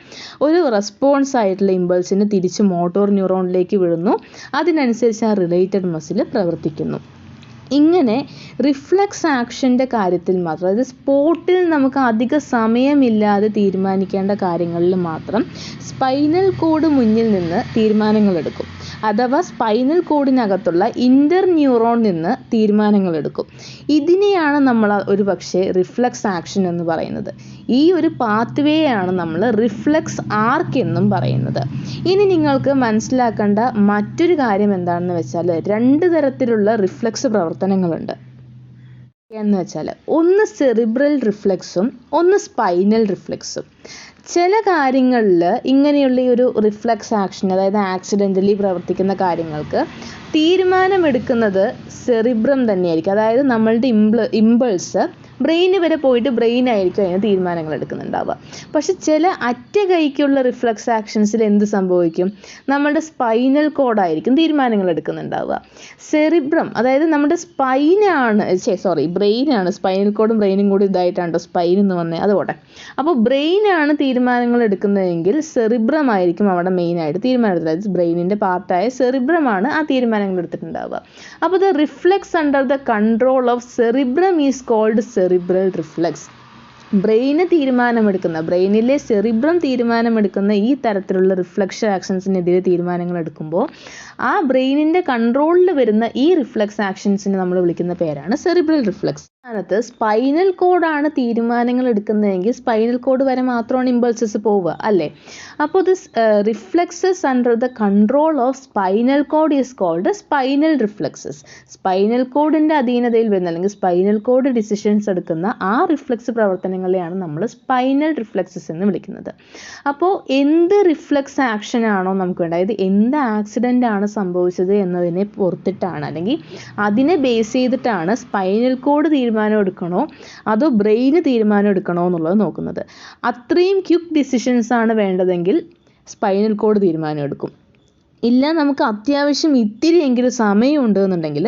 ഒരു റെസ്പോൺസ് ആയിട്ടുള്ള ഇമ്പൾസിന് തിരിച്ച് മോട്ടോർ ന്യൂറോണിലേക്ക് വിടുന്നു. അതിനനുസരിച്ച് ആ റിലേറ്റഡ് മസിൽ പ്രവർത്തിക്കുന്നു. ഇങ്ങനെ റിഫ്ലക്സ് ആക്ഷൻ്റെ കാര്യത്തിൽ മാത്രം, അതായത് സ്പോട്ടിൽ നമുക്ക് അധിക സമയമില്ലാതെ തീരുമാനിക്കേണ്ട കാര്യങ്ങളിൽ മാത്രം സ്പൈനൽ കോഡ് മുന്നിൽ നിന്ന് തീരുമാനങ്ങളെടുക്കും. അഥവാ സ്പൈനൽ കോഡിനകത്തുള്ള ഇൻ്റർ ന്യൂറോൺ നിന്ന് തീരുമാനങ്ങളെടുക്കും. ഇതിനെയാണ് നമ്മൾ ഒരു പക്ഷേ റിഫ്ലക്സ് ആക്ഷൻ എന്ന് പറയുന്നത്. ഈ ഒരു പാത്ത് വേ ആണ് നമ്മൾ റിഫ്ലക്സ് ആർക്ക് എന്നും പറയുന്നത്. ഇനി നിങ്ങൾക്ക് മനസ്സിലാക്കേണ്ട മറ്റൊരു കാര്യം എന്താണെന്ന് വെച്ചാൽ 2 തരത്തിലുള്ള റിഫ്ലക്സ് പ്രവർത്തനങ്ങളുണ്ട് എന്ന് വെച്ചാൽ ഒന്ന് സെറിബ്രൽ റിഫ്ലക്സും ഒന്ന് സ്പൈനൽ റിഫ്ലക്സും. ചില കാര്യങ്ങളിൽ ഇങ്ങനെയുള്ള ഈ ഒരു റിഫ്ലക്സ് ആക്ഷൻ, അതായത് ആക്സിഡൻ്റലി പ്രവർത്തിക്കുന്ന കാര്യങ്ങൾക്ക് തീരുമാനമെടുക്കുന്നത് സെറിബ്രം തന്നെയായിരിക്കും. അതായത് നമ്മളുടെ ഇമ്പൾസ് ബ്രെയിന് വരെ പോയിട്ട് ബ്രെയിനായിരിക്കും അതിന് തീരുമാനങ്ങൾ എടുക്കുന്നുണ്ടാവുക. പക്ഷെ ചില അറ്റ കൈക്കുള്ള റിഫ്ലക്സ് ആക്ഷൻസിൽ എന്ത് സംഭവിക്കും? നമ്മുടെ സ്പൈനൽ കോഡായിരിക്കും തീരുമാനങ്ങൾ എടുക്കുന്നുണ്ടാവുക. സെറിബ്രം, അതായത് നമ്മുടെ ബ്രെയിനാണ്, സ്പൈനൽ കോഡും ബ്രെയിനും കൂടി ഇതായിട്ടാണ് സ്പൈൻ എന്ന് വന്നത്, അത് പോട്ടെ. അപ്പോൾ ബ്രെയിനാണ് തീരുമാനങ്ങൾ എടുക്കുന്നതെങ്കിൽ സെറിബ്രം ആയിരിക്കും അവിടെ മെയിനായിട്ട് തീരുമാനം എടുത്തത്. അതായത് ബ്രെയിനിൻ്റെ പാർട്ടായ സെറിബ്രമാണ് ആ തീരുമാനങ്ങൾ എടുത്തിട്ടുണ്ടാവുക. അപ്പോൾ the reflex under the control of cerebrum is called cerebral reflex. ബ്രെയിനിലെ സെറിബ്രം തീരുമാനമെടുക്കുന്ന ഈ തരത്തിലുള്ള റിഫ്ലക്ഷൻ ആക്ഷൻസിനെതിരെ തീരുമാനങ്ങൾ എടുക്കുമ്പോൾ ആ ബ്രെയിനിൻ്റെ കൺട്രോളിൽ വരുന്ന ഈ റിഫ്ലക്സ് ആക്ഷൻസിനെ നമ്മൾ വിളിക്കുന്ന പേരാണ് സെറിബ്രൽ റിഫ്ലക്സ്. സ്ഥാനത്ത് സ്പൈനൽ കോഡാണ് തീരുമാനങ്ങൾ എടുക്കുന്നതെങ്കിൽ സ്പൈനൽ കോഡ് വരെ മാത്രമാണ് ഇമ്പൾസസ് പോവുക അല്ലേ. അപ്പോൾ this reflexes under the control of spinal cord is called spinal reflexes. Spinal കോഡിൻ്റെ അധീനതയിൽ വരുന്ന അല്ലെങ്കിൽ സ്പൈനൽ കോഡ് ഡിസിഷൻസ് എടുക്കുന്ന ആ റിഫ്ലെക്സ് പ്രവർത്തനങ്ങളെയാണ് നമ്മൾ സ്പൈനൽ റിഫ്ലെക്സസ് എന്ന് വിളിക്കുന്നത്. അപ്പോൾ എന്ത് റിഫ്ലെക്സ് ആക്ഷൻ ആണോ നമുക്ക് വേണ്ടത്, അതായത് എന്ത് ആക്സിഡൻ്റ് ആണ് സംഭവിച്ചത് എന്നതിനെ പൊറത്തിട്ടാണ് അല്ലെങ്കിൽ അതിനെ ബേസ് ചെയ്തിട്ടാണ് സ്പൈനൽ കോഡ് തീരുമാനം എടുക്കണോ അതോ ബ്രെയിന് തീരുമാനം എടുക്കണോ എന്നുള്ളത് നോക്കുന്നത്. അത്രയും ക്വിക്ക് ഡിസിഷൻസ് ആണ് വേണ്ടതെങ്കിൽ സ്പൈനൽ കോഡ് തീരുമാനം എടുക്കും. ഇല്ല നമുക്ക് അത്യാവശ്യം ഇത്തിരിയെങ്കിലും സമയമുണ്ട് എന്നുണ്ടെങ്കിൽ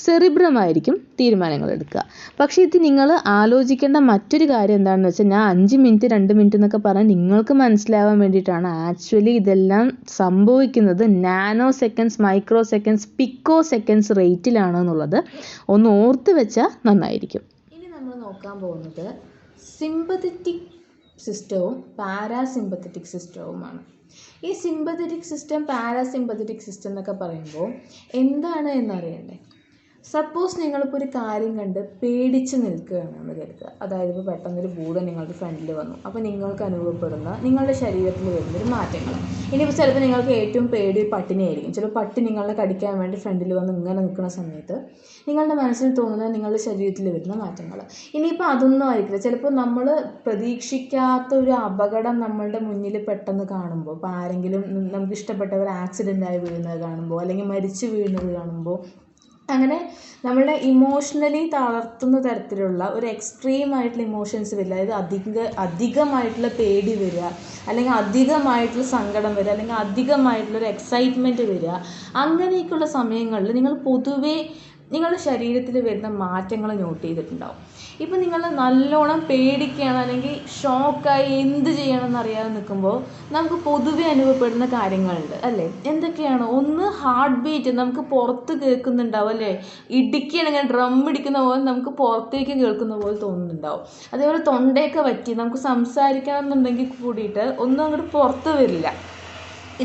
സെറിബ്രമായിരിക്കും തീരുമാനങ്ങൾ എടുക്കുക. പക്ഷേ ഇത് നിങ്ങൾ ആലോചിക്കേണ്ട മറ്റൊരു കാര്യം എന്താണെന്ന് വെച്ചാൽ, ഞാൻ 5 മിനിറ്റ് 2 മിനിറ്റ് എന്നൊക്കെ പറഞ്ഞാൽ നിങ്ങൾക്ക് മനസ്സിലാവാൻ വേണ്ടിയിട്ടാണ്. ആക്ച്വലി ഇതെല്ലാം സംഭവിക്കുന്നത് നാനോ സെക്കൻഡ്സ്, മൈക്രോ സെക്കൻഡ്സ്, പിക്കോ സെക്കൻഡ്സ് റേറ്റിലാണ് എന്നുള്ളത് ഒന്ന് ഓർത്ത് വെച്ചാൽ നന്നായിരിക്കും. ഇനി നമ്മൾ നോക്കാൻ പോകുന്നത് സിമ്പത്തറ്റിക് സിസ്റ്റവും പാരാസിമ്പത്തറ്റിക് സിസ്റ്റവുമാണ്. ഈ സിമ്പത്തറ്റിക് സിസ്റ്റം പാരാസിമ്പത്തറ്റിക് സിസ്റ്റം എന്നൊക്കെ പറയുമ്പോൾ എന്താണ് എന്നറിയണ്ടേ. സപ്പോസ് നിങ്ങളിപ്പോൾ ഒരു കാര്യം കണ്ട് പേടിച്ച് നിൽക്കുകയാണെന്ന് കരുതുക. അതായത് ഇപ്പോൾ പെട്ടെന്നൊരു ഭൂതം നിങ്ങളുടെ ഫ്രണ്ടിൽ വന്നു. അപ്പോൾ നിങ്ങൾക്ക് അനുഭവപ്പെടുന്ന നിങ്ങളുടെ ശരീരത്തിൽ വരുന്നൊരു മാറ്റങ്ങൾ. ഇനിയിപ്പോൾ ചിലപ്പോൾ നിങ്ങൾക്ക് ഏറ്റവും പേടി പട്ടിണിയായിരിക്കും. ചിലപ്പോൾ പട്ടി നിങ്ങളെ കടിക്കാൻ വേണ്ടി ഫ്രണ്ടിൽ വന്ന് ഇങ്ങനെ നിൽക്കുന്ന സമയത്ത് നിങ്ങളുടെ മനസ്സിൽ തോന്നുന്ന നിങ്ങളുടെ ശരീരത്തിൽ വരുന്ന മാറ്റങ്ങൾ. ഇനിയിപ്പോൾ അതൊന്നും ആയിരിക്കില്ല. ചിലപ്പോൾ നമ്മൾ പ്രതീക്ഷിക്കാത്ത ഒരു അപകടം നമ്മളുടെ മുന്നിൽ പെട്ടെന്ന് കാണുമ്പോൾ, ഇപ്പോൾ ആരെങ്കിലും നമുക്ക് ഇഷ്ടപ്പെട്ടവർ ആക്സിഡൻ്റായി വീഴുന്നത് കാണുമ്പോൾ അല്ലെങ്കിൽ മരിച്ചു വീഴുന്നത് കാണുമ്പോൾ, അങ്ങനെ നമ്മളെ ഇമോഷണലി തളർത്തുന്ന തരത്തിലുള്ള ഒരു എക്സ്ട്രീം ആയിട്ടുള്ള ഇമോഷൻസ് വരില്ല. അതായത് അധികമായിട്ടുള്ള പേടി വരിക, അല്ലെങ്കിൽ അധികമായിട്ടുള്ള സങ്കടം വരിക, അല്ലെങ്കിൽ അധികമായിട്ടുള്ളൊരു എക്സൈറ്റ്മെൻറ്റ് വരിക. അങ്ങനെയൊക്കെയുള്ള സമയങ്ങളിൽ നിങ്ങൾ പൊതുവേ നിങ്ങളുടെ ശരീരത്തിൽ വരുന്ന മാറ്റങ്ങൾ നോട്ട് ചെയ്തിട്ടുണ്ടാവും. ഇപ്പം നിങ്ങൾ നല്ലോണം പേടിക്കുകയാണ് അല്ലെങ്കിൽ ഷോക്കായി എന്ത് ചെയ്യണമെന്ന് അറിയാതെ നിൽക്കുമ്പോൾ നമുക്ക് പൊതുവെ അനുഭവപ്പെടുന്ന കാര്യങ്ങളുണ്ട് അല്ലേ. എന്തൊക്കെയാണ്? ഒന്ന്, ഹാർട്ട് ബീറ്റ് നമുക്ക് പുറത്ത് കേൾക്കുന്നുണ്ടാവും അല്ലേ. ഇടിക്കുകയാണെങ്കിൽ ഡ്രം ഇടിക്കുന്ന പോലെ നമുക്ക് പുറത്തേക്ക് കേൾക്കുന്ന പോലെ തോന്നുന്നുണ്ടാവും. അതേപോലെ തൊണ്ടയൊക്കെ വറ്റി നമുക്ക് സംസാരിക്കണം എന്നുണ്ടെങ്കിൽ കൂടിയിട്ട് ഒന്നും അങ്ങോട്ട് പുറത്ത് വരില്ല.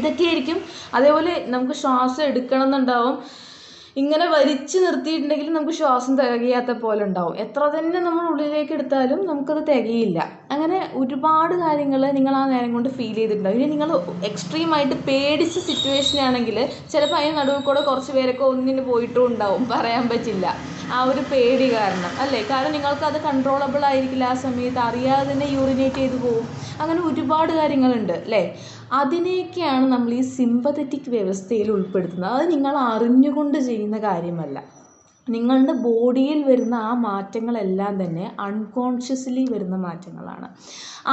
ഇതൊക്കെയായിരിക്കും. അതേപോലെ നമുക്ക് ശ്വാസം എടുക്കണം എന്നുണ്ടാവും. ഇങ്ങനെ വലിച്ചു നിർത്തിയിട്ടുണ്ടെങ്കിൽ നമുക്ക് ശ്വാസം തികയാത്ത പോലെ ഉണ്ടാവും. എത്ര തന്നെ നമ്മൾ ഉള്ളിലേക്ക് എടുത്താലും നമുക്കത് തികയില്ല. അങ്ങനെ ഒരുപാട് കാര്യങ്ങൾ നിങ്ങൾ ആ നേരം കൊണ്ട് ഫീൽ ചെയ്തിട്ടുണ്ടാവും. ഇനി നിങ്ങൾ എക്സ്ട്രീമായിട്ട് പേടിച്ച സിറ്റുവേഷൻ ആണെങ്കിൽ ചിലപ്പോൾ അതിന് നടുവിൽ കൂടെ കുറച്ച് പേരൊക്കെ ഒന്നിന് പോയിട്ടും ഉണ്ടാവും, പറയാൻ പറ്റില്ല. ആ ഒരു പേടി കാരണം അല്ലേ. കാരണം നിങ്ങൾക്കത് കൺട്രോളബിൾ ആയിരിക്കില്ല. ആ സമയത്ത് അറിയാതെ തന്നെ യൂറിനേറ്റ് ചെയ്ത് പോകും. അങ്ങനെ ഒരുപാട് കാര്യങ്ങളുണ്ട് അല്ലേ. അതിനെയൊക്കെയാണ് നമ്മൾ ഈ സിമ്പത്തറ്റിക് വ്യവസ്ഥയിൽ ഉൾപ്പെടുത്തുന്നത്. അത് നിങ്ങൾ അറിഞ്ഞുകൊണ്ട് ചെയ്യുന്ന കാര്യമല്ല. നിങ്ങളുടെ ബോഡിയിൽ വരുന്ന ആ മാറ്റങ്ങളെല്ലാം തന്നെ അൺകോൺഷ്യസ്ലി വരുന്ന മാറ്റങ്ങളാണ്.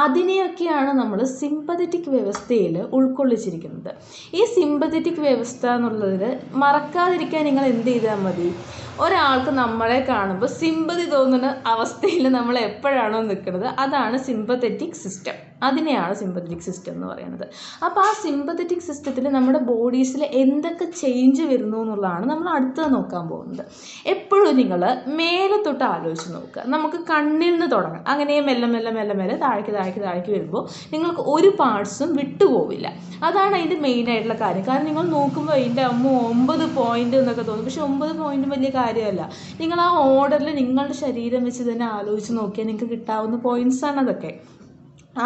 അതിനെയൊക്കെയാണ് നമ്മൾ സിമ്പത്തറ്റിക് വ്യവസ്ഥയിൽ ഉൾക്കൊള്ളിച്ചിരിക്കുന്നത്. ഈ സിമ്പത്തറ്റിക് വ്യവസ്ഥ എന്നുള്ളതിൽ മറക്കാതിരിക്കാൻ നിങ്ങൾ എന്ത് ചെയ്താൽ മതി? ഒരാൾക്ക് നമ്മളെ കാണുമ്പോൾ സിമ്പതി തോന്നുന്ന അവസ്ഥയിൽ നമ്മൾ എപ്പോഴാണോ നിൽക്കുന്നത് അതാണ് സിമ്പത്തറ്റിക് സിസ്റ്റം. അതിനെയാണ് സിമ്പത്തറ്റിക് സിസ്റ്റം എന്ന് പറയുന്നത്. അപ്പോൾ ആ സിമ്പത്തറ്റിക് സിസ്റ്റത്തിൽ നമ്മുടെ ബോഡീസിൽ എന്തൊക്കെ ചേഞ്ച് വരുന്നു എന്നുള്ളതാണ് നമ്മൾ അടുത്തത് നോക്കാൻ പോകുന്നത്. എപ്പോഴും നിങ്ങൾ മേലെ തൊട്ട് ആലോചിച്ച് നോക്കുക. നമുക്ക് കണ്ണിൽ നിന്ന് തുടങ്ങാം. അങ്ങനെ മെല്ലെ മെല്ലെ മെല്ലെ മെല്ലെ താഴേക്ക് വരുമ്പോൾ നിങ്ങൾക്ക് ഒരു പാർട്സും വിട്ടുപോവില്ല. അതാണ് അതിൻ്റെ മെയിനായിട്ടുള്ള കാര്യം. കാരണം നിങ്ങൾ നോക്കുമ്പോൾ അതിൻ്റെ 9 പോയിൻ്റ് എന്നൊക്കെ തോന്നും. പക്ഷെ 9 പോയിൻറ്റും വലിയ കാര്യമല്ല. നിങ്ങൾ ആ ഓർഡറിൽ നിങ്ങളുടെ ശരീരം വെച്ച് തന്നെ ആലോചിച്ച് നോക്കിയാൽ നിങ്ങൾക്ക് കിട്ടാവുന്ന പോയിൻറ്റ്സാണ് അതൊക്കെ.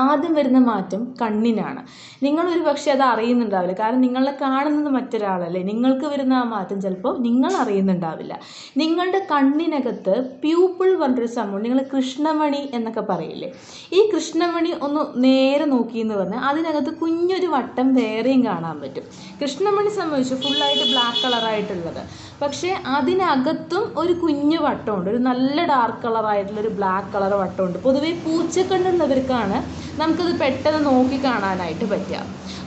ആദ്യം വരുന്ന മാറ്റം കണ്ണിനാണ്. നിങ്ങളൊരു പക്ഷേ അത് അറിയുന്നുണ്ടാവില്ല. കാരണം നിങ്ങളെ കാണുന്നത് മറ്റൊരാളല്ലേ. നിങ്ങൾക്ക് വരുന്ന ആ മാറ്റം ചിലപ്പോൾ നിങ്ങൾ അറിയുന്നുണ്ടാവില്ല. നിങ്ങളുടെ കണ്ണിനകത്ത് പ്യൂപ്പിൾ പറഞ്ഞൊരു സംഭവം, നിങ്ങൾ കൃഷ്ണമണി എന്നൊക്കെ പറയില്ലേ. ഈ കൃഷ്ണമണി ഒന്ന് നേരെ നോക്കിയെന്ന് പറഞ്ഞാൽ അതിനകത്ത് കുഞ്ഞൊരു വട്ടം വേറെയും കാണാൻ പറ്റും. കൃഷ്ണമണി സംബന്ധിച്ച് ഫുള്ളായിട്ട് ബ്ലാക്ക് കളറായിട്ടുള്ളത്. പക്ഷേ അതിനകത്തും ഒരു കുഞ്ഞു വട്ടമുണ്ട്, ഒരു നല്ല ഡാർക്ക് കളറായിട്ടുള്ളൊരു ബ്ലാക്ക് കളർ വട്ടമുണ്ട്. പൊതുവേ പൂച്ചക്കണ്ണുള്ളവർക്കാണ് നമുക്കത് പെട്ടെന്ന് നോക്കി കാണാനായിട്ട് പറ്റുക.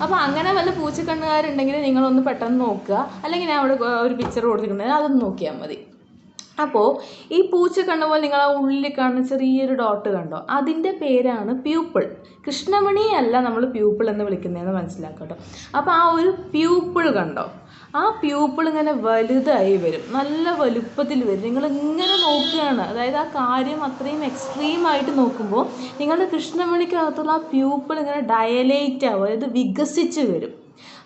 അപ്പോൾ അങ്ങനെ വല്ല പൂച്ചക്കണ്ണുകാരുണ്ടെങ്കിൽ നിങ്ങളൊന്ന് പെട്ടെന്ന് നോക്കുക. അല്ലെങ്കിൽ ഞാൻ അവിടെ ഒരു പിക്ചർ കൊടുത്തിട്ടുണ്ടെങ്കിൽ അതൊന്ന് നോക്കിയാൽ മതി. അപ്പോൾ ഈ പൂച്ചക്കണ്ണ് പോലെ നിങ്ങൾ ആ ഉള്ളിൽ കാണുന്ന ചെറിയൊരു ഡോട്ട് കണ്ടോ, അതിൻ്റെ പേരാണ് പ്യൂപ്പിൾ. കൃഷ്ണമണിയല്ല നമ്മൾ പ്യൂപ്പിൾ എന്ന് വിളിക്കുന്നതെന്ന് മനസ്സിലാക്കട്ടോ. അപ്പോൾ ആ ഒരു പ്യൂപ്പിൾ കണ്ടോ, ആ പ്യൂപ്പിൾ ഇങ്ങനെ വലുതായി വരും, നല്ല വലുപ്പത്തിൽ വരും. നിങ്ങളിങ്ങനെ നോക്കുകയാണ്. അതായത് ആ കാര്യം അത്രയും എക്സ്ട്രീമായിട്ട് നോക്കുമ്പോൾ നിങ്ങളുടെ കൃഷ്ണമണിക്കകത്തുള്ള ആ പ്യൂപ്പിൾ ഇങ്ങനെ ഡയലേറ്റ് ആവും, അതായത് വികസിച്ച് വരും.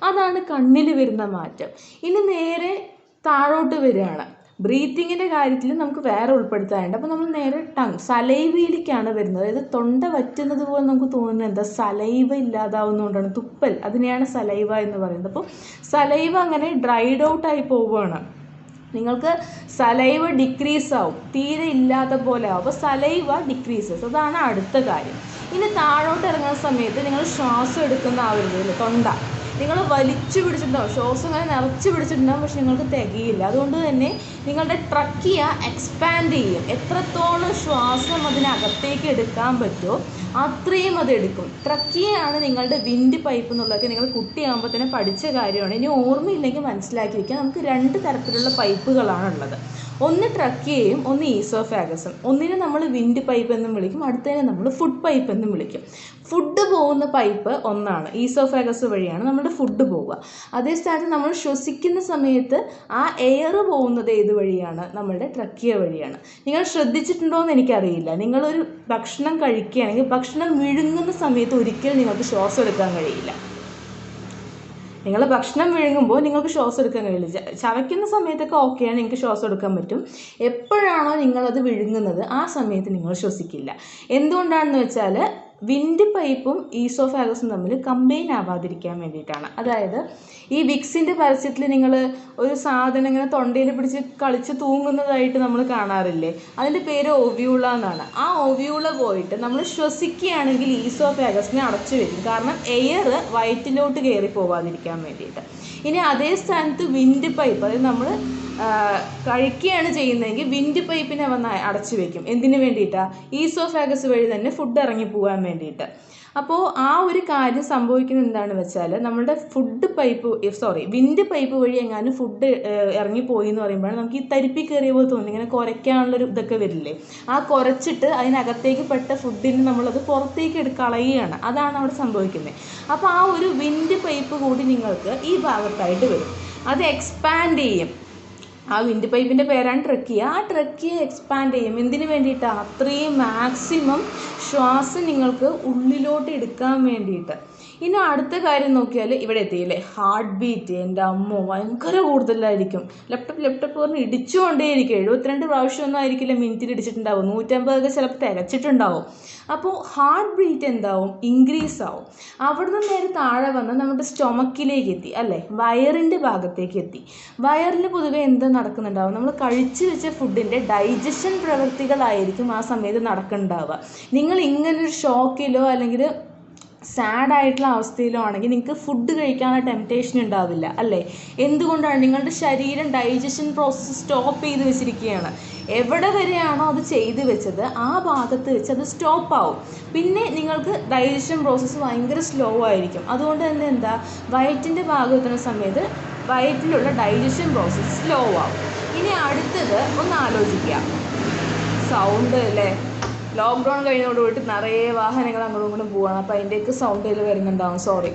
അതാണ് കണ്ണിൽ വരുന്ന മാറ്റം. ഇനി നേരെ താഴോട്ട് വരികയാണ്. ബ്രീത്തിങ്ങിൻ്റെ കാര്യത്തിൽ നമുക്ക് വേറെ ഉൾപ്പെടുത്താറുണ്ട്. അപ്പോൾ നമ്മൾ നേരെ സലൈവയിലേക്കാണ് വരുന്നത്. അതായത് തൊണ്ട വറ്റുന്നത് പോലെ നമുക്ക് തോന്നുന്നത് എന്താ, സലൈവ ഇല്ലാതാവുന്നതുകൊണ്ടാണ്, തുപ്പൽ, അതിനെയാണ് സലൈവ എന്ന് പറയുന്നത്. അപ്പോൾ സലൈവ അങ്ങനെ ഡ്രൈഡ് ഔട്ടായി പോവുകയാണ്, നിങ്ങൾക്ക് സലൈവ ഡിക്രീസ് ആവും, തീരെ ഇല്ലാത്ത പോലെ ആവും. അപ്പോൾ സലൈവ ഡിക്രീസസ്, അതാണ് അടുത്ത കാര്യം. ഇനി താഴോട്ട് ഇറങ്ങുന്ന സമയത്ത് നിങ്ങൾ ശ്വാസം എടുക്കുന്ന ആവരുത്, തൊണ്ട നിങ്ങൾ വലിച്ചു പിടിച്ചിട്ടുണ്ടാവും, ശ്വാസം ഇങ്ങനെ നിറച്ച് പിടിച്ചിട്ടുണ്ടാവും, പക്ഷെ നിങ്ങൾക്ക് തികയില്ല. അതുകൊണ്ട് തന്നെ നിങ്ങളുടെ ട്രക്കിയ എക്സ്പാൻഡ് ചെയ്യും. എത്രത്തോളം ശ്വാസം അതിനകത്തേക്ക് എടുക്കാൻ പറ്റുമോ അത്രയും അത് എടുക്കും. ട്രക്കിയാണ് നിങ്ങളുടെ വിൻഡ് പൈപ്പ് എന്നുള്ളതൊക്കെ നിങ്ങൾ കുട്ടിയാകുമ്പോൾ തന്നെ പഠിച്ച കാര്യമാണ്. ഇനി ഓർമ്മയില്ലെങ്കിൽ മനസ്സിലാക്കി വയ്ക്കുക. നമുക്ക് 2 തരത്തിലുള്ള പൈപ്പുകളാണുള്ളത്. ഒന്ന് ട്രക്കിയയും ഒന്ന് ഈസോഫാഗസും. ഒന്നിനെ നമ്മൾ വിൻഡ് പൈപ്പ് എന്നും വിളിക്കും, അടുത്തതിനെ നമ്മൾ ഫുഡ് പൈപ്പ് എന്നും വിളിക്കും. ഫുഡ് പോകുന്ന പൈപ്പ് ഒന്നാണ്, ഈസോഫാഗസ് വഴിയാണ് നമ്മുടെ ഫുഡ് പോവുക. അതേ സ്ഥാനത്ത് നമ്മൾ ശ്വസിക്കുന്ന സമയത്ത് ആ എയർ പോകുന്നത് ഏത് വഴിയാണ്, നമ്മളുടെ ട്രക്കിയ വഴിയാണ്. നിങ്ങൾ ശ്രദ്ധിച്ചിട്ടുണ്ടോ എന്ന് എനിക്കറിയില്ല, നിങ്ങളൊരു ഭക്ഷണം കഴിക്കുകയാണെങ്കിൽ ഭക്ഷണം വിഴുങ്ങുന്ന സമയത്ത് ഒരിക്കലും നിങ്ങൾക്ക് ശ്വാസം എടുക്കാൻ കഴിയില്ല. നിങ്ങൾ ഭക്ഷണം വിഴുങ്ങുമ്പോൾ നിങ്ങൾക്ക് ശ്വാസം എടുക്കാൻ കഴിയില്ല. ചവയ്ക്കുന്ന സമയത്തൊക്കെ ഓക്കെയാണ്, നിങ്ങൾക്ക് ശ്വാസം എടുക്കാൻ പറ്റും. എപ്പോഴാണോ നിങ്ങളത് വിഴുങ്ങുന്നത് ആ സമയത്ത് നിങ്ങൾ ശ്വസിക്കില്ല. എന്തുകൊണ്ടാണെന്ന് വെച്ചാൽ വിൻഡ് പൈപ്പും ഈസോഫാഗസും തമ്മിൽ കമ്പൈൻ ആവാതിരിക്കാൻ വേണ്ടിയിട്ടാണ്. അതായത് ഈ വിക്സിൻ്റെ പരസ്യത്തിൽ നിങ്ങൾ ഒരു സാധനം ഇങ്ങനെ തൊണ്ടയിൽ പിടിച്ച് കളിച്ച് തൂങ്ങുന്നതായിട്ട് നമ്മൾ കാണാറില്ലേ, അതിൻ്റെ പേര് ഓവ്യൂള എന്നാണ്. ആ ഓവ്യൂള പോയിട്ട് നമ്മൾ ശ്വസിക്കുകയാണെങ്കിൽ ഈസോഫാഗസിനെ അടച്ചു വയ്ക്കും, കാരണം എയർ വയറ്റിലോട്ട് കയറി പോകാതിരിക്കാൻ വേണ്ടിയിട്ട്. ഇനി അതേ സ്ഥാനത്ത് വിൻഡ് പൈപ്പ്, അതായത് നമ്മൾ കഴിക്കുകയാണ് ചെയ്യുന്നതെങ്കിൽ വിൻഡ് പൈപ്പിനെ വന്ന് അടച്ചു വയ്ക്കും. എന്തിനു വേണ്ടിയിട്ടാണ്, ഈസോഫാഗസ് വഴി തന്നെ ഫുഡ് ഇറങ്ങി പോകാൻ വേണ്ടിയിട്ട്. അപ്പോൾ ആ ഒരു കാര്യം സംഭവിക്കുന്നത് എന്താണെന്ന് വെച്ചാൽ നമ്മളുടെ വിൻഡ് പൈപ്പ് വഴി എങ്ങാനും ഫുഡ് ഇറങ്ങിപ്പോയി എന്ന് പറയുമ്പോഴാണ് നമുക്ക് ഈ തരിപ്പി കയറിയ പോലെ തോന്നി, ഇങ്ങനെ കുരയ്ക്കാനുള്ളൊരു ഇതൊക്കെ വരില്ലേ, ആ കുരച്ചിട്ട് അതിനകത്തേക്ക് പെട്ട ഫുഡിന് നമ്മളത് പുറത്തേക്ക് കളയുകയാണ്, അതാണ് അവിടെ സംഭവിക്കുന്നത്. അപ്പോൾ ആ ഒരു വിൻഡ് പൈപ്പ് കൂടി നിങ്ങൾക്ക് ഈ ഭാഗത്തായിട്ട് വരും, അത് എക്സ്പാൻഡ് ചെയ്യും. ആ വിൻഡ് പൈപ്പിൻ്റെ പേരാണ് ട്രക്കിയ. ആ ട്രക്കിയ എക്സ്പാൻഡ് ചെയ്യും. എന്തിനു വേണ്ടിയിട്ടാണ്, അത്രയും മാക്സിമം ശ്വാസം നിങ്ങൾക്ക് ഉള്ളിലോട്ട് എടുക്കാൻ വേണ്ടിയിട്ട്. ഇനി അടുത്ത കാര്യം നോക്കിയാൽ ഇവിടെ എത്തിയില്ലേ, ഹാർട്ട് ബീറ്റ്, എൻ്റെ അമ്മോ ഭയങ്കര കൂടുതലായിരിക്കും. ലാപ്ടോപ്പ് പറഞ്ഞ് ഇടിച്ചുകൊണ്ടേയിരിക്കും. 72 പ്രാവശ്യമൊന്നും ആയിരിക്കില്ല മിനിറ്റിൽ ഇടിച്ചിട്ടുണ്ടാവും, 150 ചിലപ്പോൾ തികച്ചിട്ടുണ്ടാവും. അപ്പോൾ ഹാർട്ട് ബീറ്റ് എന്താവും, ഇൻക്രീസ് ആവും. അവിടെ നിന്ന് നേരെ താഴെ വന്ന് നമ്മുടെ സ്റ്റൊമക്കിലേക്ക് എത്തി, അല്ലേ, വയറിൻ്റെ ഭാഗത്തേക്ക് എത്തി. വയറിൽ പൊതുവെ എന്താ നടക്കുന്നുണ്ടാവും, നമ്മൾ കഴിച്ചു വെച്ച ഫുഡിൻ്റെ ഡൈജഷൻ പ്രവൃത്തികളായിരിക്കും ആ സമയത്ത് നടക്കുന്നുണ്ടാവുക. നിങ്ങൾ ഇങ്ങനൊരു ഷോക്കിലോ അല്ലെങ്കിൽ സാഡായിട്ടുള്ള അവസ്ഥയിലോ ആണെങ്കിൽ നിങ്ങൾക്ക് ഫുഡ് കഴിക്കാനുള്ള ടെംപ്റ്റേഷൻ ഉണ്ടാവില്ല, അല്ലേ? എന്തുകൊണ്ടാണ്, നിങ്ങളുടെ ശരീരം ഡൈജഷൻ പ്രോസസ്സ് സ്റ്റോപ്പ് ചെയ്ത് വെച്ചിരിക്കുകയാണ്. എവിടെ വരെയാണോ അത് ചെയ്ത് വെച്ചത് ആ ഭാഗത്ത് വെച്ച് അത് സ്റ്റോപ്പ് ആവും. പിന്നെ നിങ്ങൾക്ക് ഡൈജഷൻ പ്രോസസ്സ് ഭയങ്കര സ്ലോ ആയിരിക്കും. അതുകൊണ്ട് തന്നെ എന്താ, വയറ്റിൻ്റെ ഭാഗം എത്തുന്ന സമയത്ത് വയറ്റിലുള്ള ഡൈജഷൻ പ്രോസസ്സ് സ്ലോ ആവും. ഇനി അടുത്തത് ഒന്ന് ആലോചിക്കുക, സൗണ്ട് അല്ലേ, ലോക്ക്ഡൗൺ കഴിഞ്ഞതോടുകൂടി നിറയെ വാഹനങ്ങൾ അങ്ങോട്ടും ഇങ്ങോട്ടും പോവുകയാണ്. അപ്പോൾ അതിൻ്റെയൊക്കെ സൗണ്ടിൽ വരുന്നുണ്ടാവും, സോറി.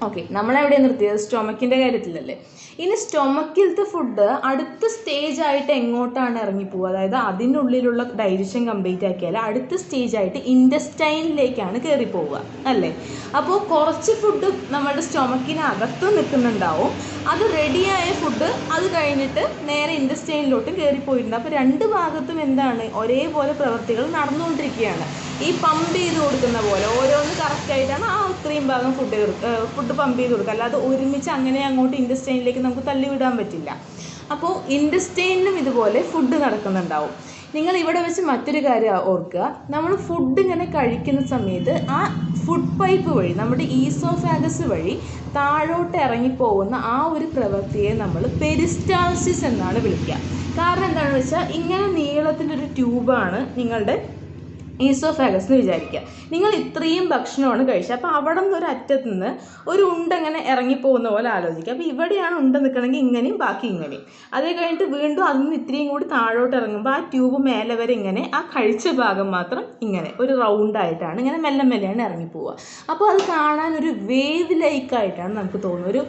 ഓക്കെ, നമ്മളെവിടെ നിർത്തിയത്, സ്റ്റൊമക്കിൻ്റെ കാര്യത്തിലല്ലേ. ഇനി സ്റ്റൊമക്കിലത്തെ ഫുഡ് അടുത്ത സ്റ്റേജായിട്ട് എങ്ങോട്ടാണ് ഇറങ്ങിപ്പോവുക, അതായത് അതിനുള്ളിലുള്ള ഡൈജഷൻ കംപ്ലീറ്റ് ആക്കിയാൽ അടുത്ത സ്റ്റേജായിട്ട് ഇൻറ്റസ്റ്റൈനിലേക്കാണ് കയറിപ്പോവുക, അല്ലേ? അപ്പോൾ കുറച്ച് ഫുഡ് നമ്മുടെ സ്റ്റൊമക്കിനകത്ത് നിൽക്കുന്നുണ്ടാവും, അത് റെഡിയായ ഫുഡ് അത് കഴിഞ്ഞിട്ട് നേരെ ഇൻറ്റസ്റ്റൈനിലോട്ട് കയറിപ്പോയിട്ടുണ്ട്. അപ്പോൾ 2 ഭാഗത്തും എന്താണ്, ഒരേപോലെ പ്രവൃത്തികൾ നടന്നുകൊണ്ടിരിക്കുകയാണ്. ഈ പമ്പ് ചെയ്ത് കൊടുക്കുന്ന പോലെ ഓരോന്ന് കറക്റ്റായിട്ടാണ് ആ ഇത്രയും ഭാഗം ഫുഡ് പമ്പ് ചെയ്ത് കൊടുക്കുക, അല്ലാതെ ഒരുമിച്ച് അങ്ങനെ അങ്ങോട്ട് ഇൻറ്റസ്റ്റൈനിലേക്ക് നമുക്ക് തള്ളിവിടാൻ പറ്റില്ല. അപ്പോൾ ഇൻറ്റസ്റ്റൈനിലും ഇതുപോലെ ഫുഡ് നടക്കുന്നുണ്ടാവും. നിങ്ങൾ ഇവിടെ വെച്ച് മറ്റൊരു കാര്യം ഓർക്കുക, നമ്മൾ ഫുഡ് ഇങ്ങനെ കഴിക്കുന്ന സമയത്ത് ആ ഫുഡ് പൈപ്പ് വഴി നമ്മുടെ ഈസോഫാഗസ് വഴി താഴോട്ട് ഇറങ്ങിപ്പോകുന്ന ആ ഒരു പ്രവൃത്തിയെ നമ്മൾ പെരിസ്റ്റാൾസിസ് എന്നാണ് വിളിക്കുക. കാരണം എന്താണെന്ന് വെച്ചാൽ ഇങ്ങനെ നീളത്തിലൊരു ട്യൂബാണ് നിങ്ങളുടെ ഈസോഫാഗസ് എന്ന് വിചാരിക്കുക. നിങ്ങൾ ഇത്രയും ഭക്ഷണമാണ് കഴിച്ചത്, അപ്പോൾ അവിടെ നിന്ന് ഒരു അറ്റത്ത് നിന്ന് ഒരു ഉണ്ട ഇങ്ങനെ ഇറങ്ങിപ്പോകുന്ന പോലെ ആലോചിക്കുക. അപ്പോൾ ഇവിടെയാണ് ഉണ്ട നിൽക്കണമെങ്കിൽ ഇങ്ങനെയും ബാക്കി ഇങ്ങനെയും, അത് കഴിഞ്ഞിട്ട് വീണ്ടും അതിൽ നിന്ന് ഇത്രയും കൂടി താഴോട്ട് ഇറങ്ങുമ്പോൾ ആ ട്യൂബ് മേലെ വരെ ഇങ്ങനെ, ആ കഴിച്ച ഭാഗം മാത്രം ഇങ്ങനെ ഒരു റൗണ്ടായിട്ടാണ് ഇങ്ങനെ മെല്ലെ മെല്ലെയാണ് ഇറങ്ങിപ്പോവുക. അപ്പോൾ അത് കാണാൻ ഒരു വേവ് ലൈക്കായിട്ടാണ് നമുക്ക് തോന്നുന്നത്, ഒരു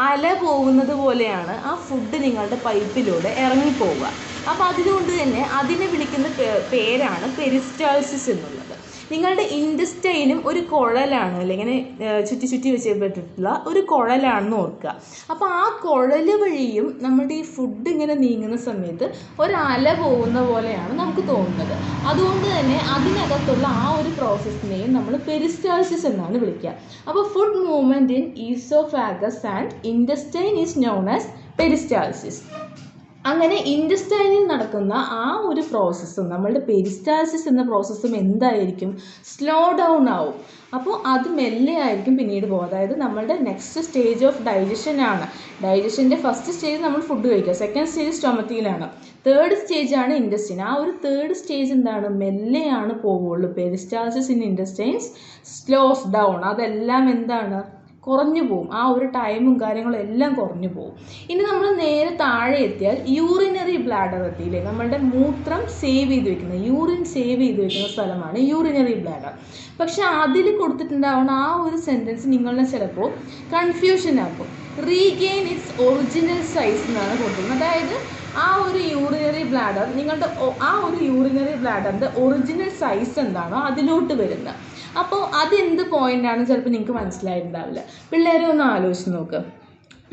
അല പോകുന്നത് പോലെയാണ് ആ ഫുഡ് നിങ്ങളുടെ പൈപ്പിലൂടെ ഇറങ്ങിപ്പോവുക. അപ്പോൾ അതുകൊണ്ട് തന്നെ അതിനെ വിളിക്കുന്ന പേരാണ് പെരിസ്റ്റാൾസിസ് എന്നുള്ളത്. നിങ്ങളുടെ ഇൻറ്റസ്റ്റൈനും ഒരു കുഴലാണ്, അല്ലെങ്കിൽ ഇങ്ങനെ ചുറ്റി വെച്ചിട്ടുള്ള ഒരു കുഴലാണെന്ന് ഓർക്കുക. അപ്പോൾ ആ കുഴൽ വഴിയും നമ്മുടെ ഈ ഫുഡ് ഇങ്ങനെ നീങ്ങുന്ന സമയത്ത് ഒരല പോകുന്ന പോലെയാണ് നമുക്ക് തോന്നുന്നത്. അതുകൊണ്ട് തന്നെ അതിനകത്തുള്ള ആ ഒരു പ്രോസസ്സിനെയും നമ്മൾ പെരിസ്റ്റാൾസിസ് എന്നാണ് വിളിക്കുക. അപ്പോൾ food movement in oesophagus and intestine is known as peristalsis. അങ്ങനെ ഇൻറ്റസ്റ്റൈനിൽ നടക്കുന്ന ആ ഒരു പ്രോസസ്സും നമ്മളുടെ പെരിസ്റ്റാൾസിസ് എന്ന പ്രോസസ്സും എന്തായിരിക്കും? സ്ലോ ഡൗൺ ആവും. അപ്പോൾ അത് മെല്ലെ ആയിരിക്കും പിന്നീട് പോകും. അതായത് നമ്മളുടെ നെക്സ്റ്റ് സ്റ്റേജ് ഓഫ് ഡൈജഷനാണ്. ഡൈജഷൻ്റെ ഫസ്റ്റ് സ്റ്റേജ് നമ്മൾ ഫുഡ് കഴിക്കുക, സെക്കൻഡ് സ്റ്റേജ് സ്റ്റൊമക്കിലാണ്, തേർഡ് സ്റ്റേജാണ് ഇൻറ്റസ്റ്റൈൻ. ആ ഒരു തേർഡ് സ്റ്റേജ് എന്താണ്? മെല്ലെയാണ് പോവുള്ളൂ. Peristalsis in intestines slows down. അതെല്ലാം എന്താണ്? കുറഞ്ഞു പോകും. ആ ഒരു ടൈമും കാര്യങ്ങളും എല്ലാം കുറഞ്ഞു പോകും. ഇനി നമ്മൾ നേരെ താഴെ എത്തിയാൽ യൂറിനറി ബ്ലാഡർ എത്തിയില്ലേ? നമ്മളുടെ മൂത്രം സേവ് ചെയ്ത് വെക്കുന്ന, യൂറിൻ സേവ് ചെയ്ത് വെക്കുന്ന സ്ഥലമാണ് യൂറിനറി ബ്ലാഡർ. പക്ഷെ അതിൽ കൊടുത്തിട്ടുണ്ടാവുന്ന ആ ഒരു സെൻറ്റൻസ് നിങ്ങളെ ചിലപ്പോൾ കൺഫ്യൂഷൻ ആക്കും. റീഗെയിൻ ഇറ്റ്സ് ഒറിജിനൽ സൈസ് എന്നാണ് കൊടുക്കുന്നത്. അതായത് ആ ഒരു യൂറിനറി ബ്ലാഡർ, നിങ്ങളുടെ ആ ഒരു യൂറിനറി ബ്ലാഡറിൻ്റെ ഒറിജിനൽ സൈസ് എന്താണോ അതിലോട്ട് വരുന്നത്. അപ്പോൾ അതെന്ത് പോയിൻ്റാണ് ചിലപ്പോൾ നിങ്ങൾക്ക് മനസ്സിലായിട്ടുണ്ടാവില്ല. പിള്ളേരെ ഒന്ന് ആലോചിച്ച് നോക്ക്.